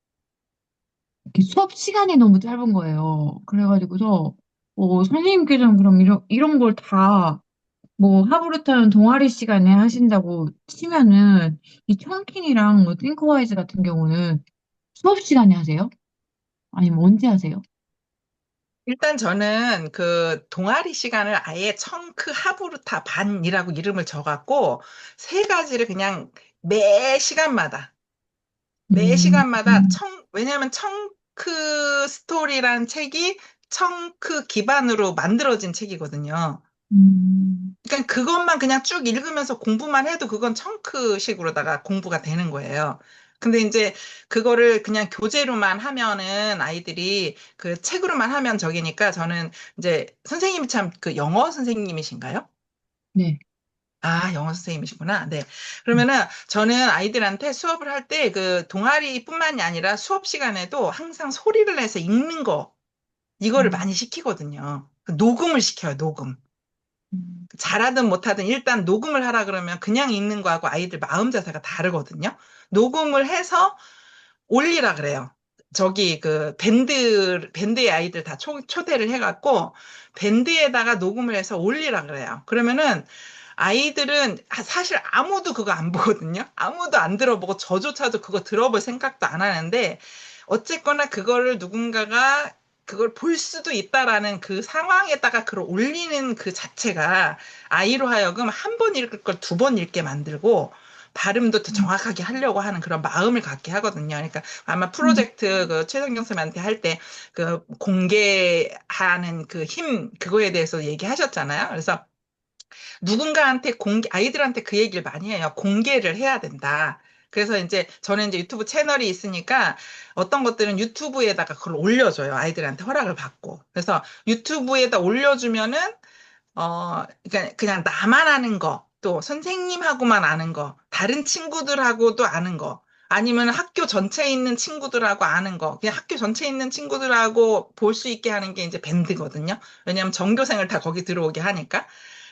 이렇게 수업 시간이 너무 짧은 거예요. 그래가지고서 선생님께서는 그럼 이런 걸 다 뭐 하부르트는 동아리 시간에 하신다고 치면은 이 청킹이랑 뭐 띵크와이즈 같은 경우는 수업 시간에 하세요? 아니면 언제 하세요? 일단 저는 그 동아리 시간을 아예 청크 하부르타 반이라고 이름을 적었고, 세 가지를 그냥 매 시간마다 매 음, 시간마다 왜냐하면 청크 스토리라는 책이 청크 기반으로 만들어진 책이거든요. 음, 그러니까 그것만 그냥 쭉 읽으면서 공부만 해도 그건 청크식으로다가 공부가 되는 거예요. 근데 이제 그거를 그냥 교재로만 하면은 아이들이 그 책으로만 하면 적이니까 저는 이제 선생님이 참 그 영어 선생님이신가요? 네. 아, 영어 선생님이시구나. 네. 그러면은 저는 아이들한테 수업을 할 때 그 동아리뿐만이 아니라 수업 시간에도 항상 소리를 내서 읽는 거, 이거를 음, 많이 시키거든요. 그 녹음을 시켜요, 녹음. 음, 잘하든 못하든 일단 녹음을 하라 그러면 그냥 읽는 거하고 아이들 마음 자세가 다르거든요. 녹음을 해서 올리라 그래요. 저기 그 밴드의 아이들 다 초대를 해갖고 밴드에다가 녹음을 해서 올리라 그래요. 그러면은 아이들은 사실 아무도 그거 안 보거든요. 아무도 안 들어보고 저조차도 그거 들어볼 생각도 안 하는데 어쨌거나 그거를 누군가가 그걸 볼 수도 있다라는 그 상황에다가 그걸 올리는 그 자체가 아이로 하여금 한 번 읽을 걸 두 번 읽게 만들고 발음도 더 음, 정확하게 하려고 하는 그런 마음을 갖게 하거든요. 그러니까 아마 음, 프로젝트 그 최성경 쌤한테 할 때 그 공개하는 그 힘, 그거에 대해서 얘기하셨잖아요. 그래서 누군가한테 아이들한테 그 얘기를 많이 해요. 공개를 해야 된다. 그래서 이제 저는 이제 유튜브 채널이 있으니까 어떤 것들은 유튜브에다가 그걸 올려줘요. 아이들한테 허락을 받고. 그래서 유튜브에다 올려주면은 그러니까 그냥 나만 아는 거, 또 선생님하고만 아는 거, 다른 친구들하고도 아는 거, 아니면 학교 전체에 있는 친구들하고 아는 거, 그냥 학교 전체에 있는 친구들하고 볼 수 있게 하는 게 이제 밴드거든요. 왜냐하면 전교생을 다 거기 들어오게 하니까.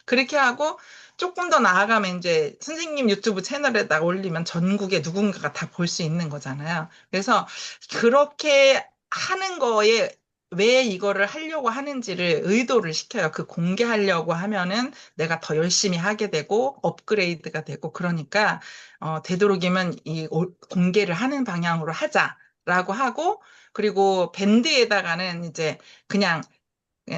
그렇게 하고 조금 더 나아가면 이제 선생님 유튜브 채널에다 올리면 전국에 누군가가 다 볼 수 있는 거잖아요. 그래서 그렇게 하는 거에 왜 이거를 하려고 하는지를 의도를 시켜요. 그 공개하려고 하면은 내가 더 열심히 하게 되고 업그레이드가 되고 그러니까 되도록이면 공개를 하는 방향으로 하자라고 하고 그리고 밴드에다가는 이제 그냥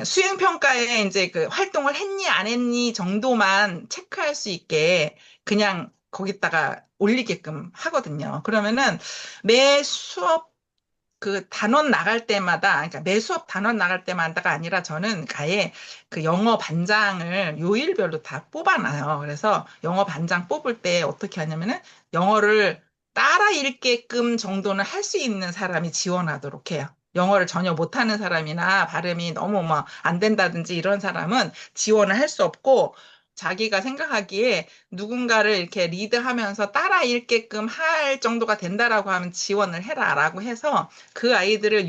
수행평가에 이제 그 활동을 했니 안 했니 정도만 체크할 수 있게 그냥 거기다가 올리게끔 하거든요. 그러면은 매 수업 그 단원 나갈 때마다, 그러니까 매 수업 단원 나갈 때마다가 아니라 저는 아예 그 영어 반장을 요일별로 다 뽑아놔요. 그래서 영어 반장 뽑을 때 어떻게 하냐면은 영어를 따라 읽게끔 정도는 할 수 있는 사람이 지원하도록 해요. 영어를 전혀 못하는 사람이나 발음이 너무 뭐 안 된다든지 이런 사람은 지원을 할 수 없고 자기가 생각하기에 누군가를 이렇게 리드하면서 따라 읽게끔 할 정도가 된다라고 하면 지원을 해라라고 해서 그 아이들을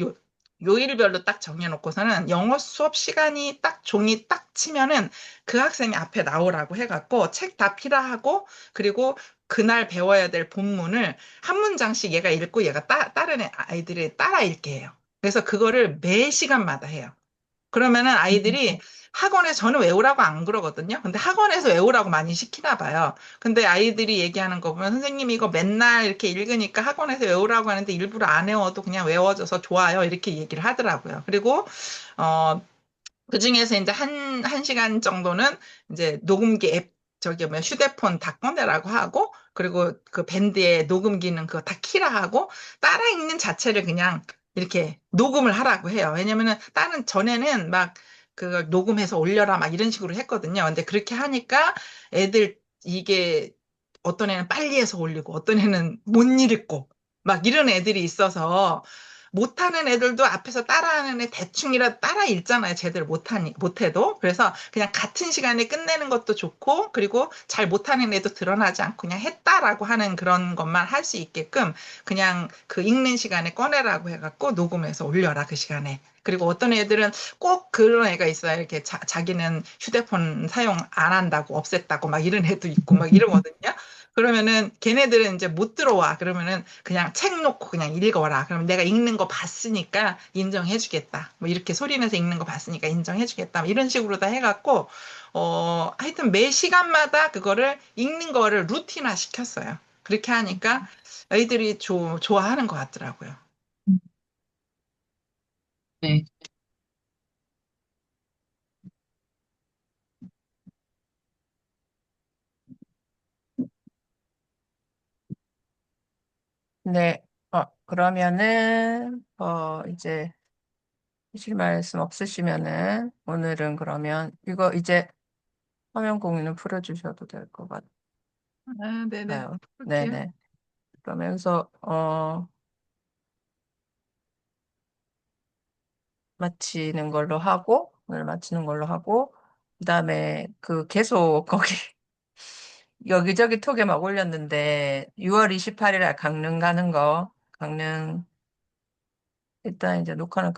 요일별로 딱 정해놓고서는 영어 수업 시간이 딱 종이 딱 치면은 그 학생이 앞에 나오라고 해갖고 책 다 필화하고 그리고 그날 배워야 될 본문을 한 문장씩 얘가 읽고 얘가 다른 아이들이 따라 읽게 해요. 그래서 그거를 매 시간마다 해요. 그러면은 아이들이 학원에서 저는 외우라고 안 그러거든요. 근데 학원에서 외우라고 많이 시키나 봐요. 근데 아이들이 얘기하는 거 보면 선생님이 이거 맨날 이렇게 읽으니까 학원에서 외우라고 하는데 일부러 안 외워도 그냥 외워져서 좋아요. 이렇게 얘기를 하더라고요. 그리고 어 그중에서 이제 한 시간 정도는 이제 녹음기 앱 저기 뭐 휴대폰 다 꺼내라고 하고 그리고 그 밴드의 녹음 기능 그거 다 키라 하고 따라 읽는 자체를 그냥 이렇게 녹음을 하라고 해요. 왜냐면은 다른 전에는 막 그걸 녹음해서 올려라 막 이런 식으로 했거든요. 근데 그렇게 하니까 애들 이게 어떤 애는 빨리 해서 올리고 어떤 애는 못 읽고 막 이런 애들이 있어서 못하는 애들도 앞에서 따라하는 애 대충이라도 따라 읽잖아요. 제대로 못해도. 그래서 그냥 같은 시간에 끝내는 것도 좋고, 그리고 잘 못하는 애도 드러나지 않고 그냥 했다라고 하는 그런 것만 할 수 있게끔 그냥 그 읽는 시간에 꺼내라고 해갖고 녹음해서 올려라, 그 시간에. 그리고 어떤 애들은 꼭 그런 애가 있어요. 이렇게 자기는 휴대폰 사용 안 한다고, 없앴다고 막 이런 애도 있고 막 이러거든요. 그러면은 걔네들은 이제 못 들어와. 그러면은 그냥 책 놓고 그냥 읽어라. 그럼 내가 읽는 거 봤으니까 인정해주겠다. 뭐 이렇게 소리내서 읽는 거 봤으니까 인정해주겠다. 뭐 이런 식으로 다 해갖고 하여튼 매 시간마다 그거를 읽는 거를 루틴화 시켰어요. 그렇게 하니까 아이들이 좋아하는 것 같더라고요. 네. 네. 그러면은, 이제, 하실 말씀 없으시면은, 오늘은 그러면, 이거 이제 화면 공유는 풀어주셔도 될 것 아, 네네. 같아요. 볼게요. 네네. 그러면서, 마치는 걸로 하고, 오늘 마치는 걸로 하고, 그 다음에 그 계속 거기, 여기저기 톡에 막 올렸는데, 6월 28일에 강릉 가는 거, 강릉, 일단 이제 녹화는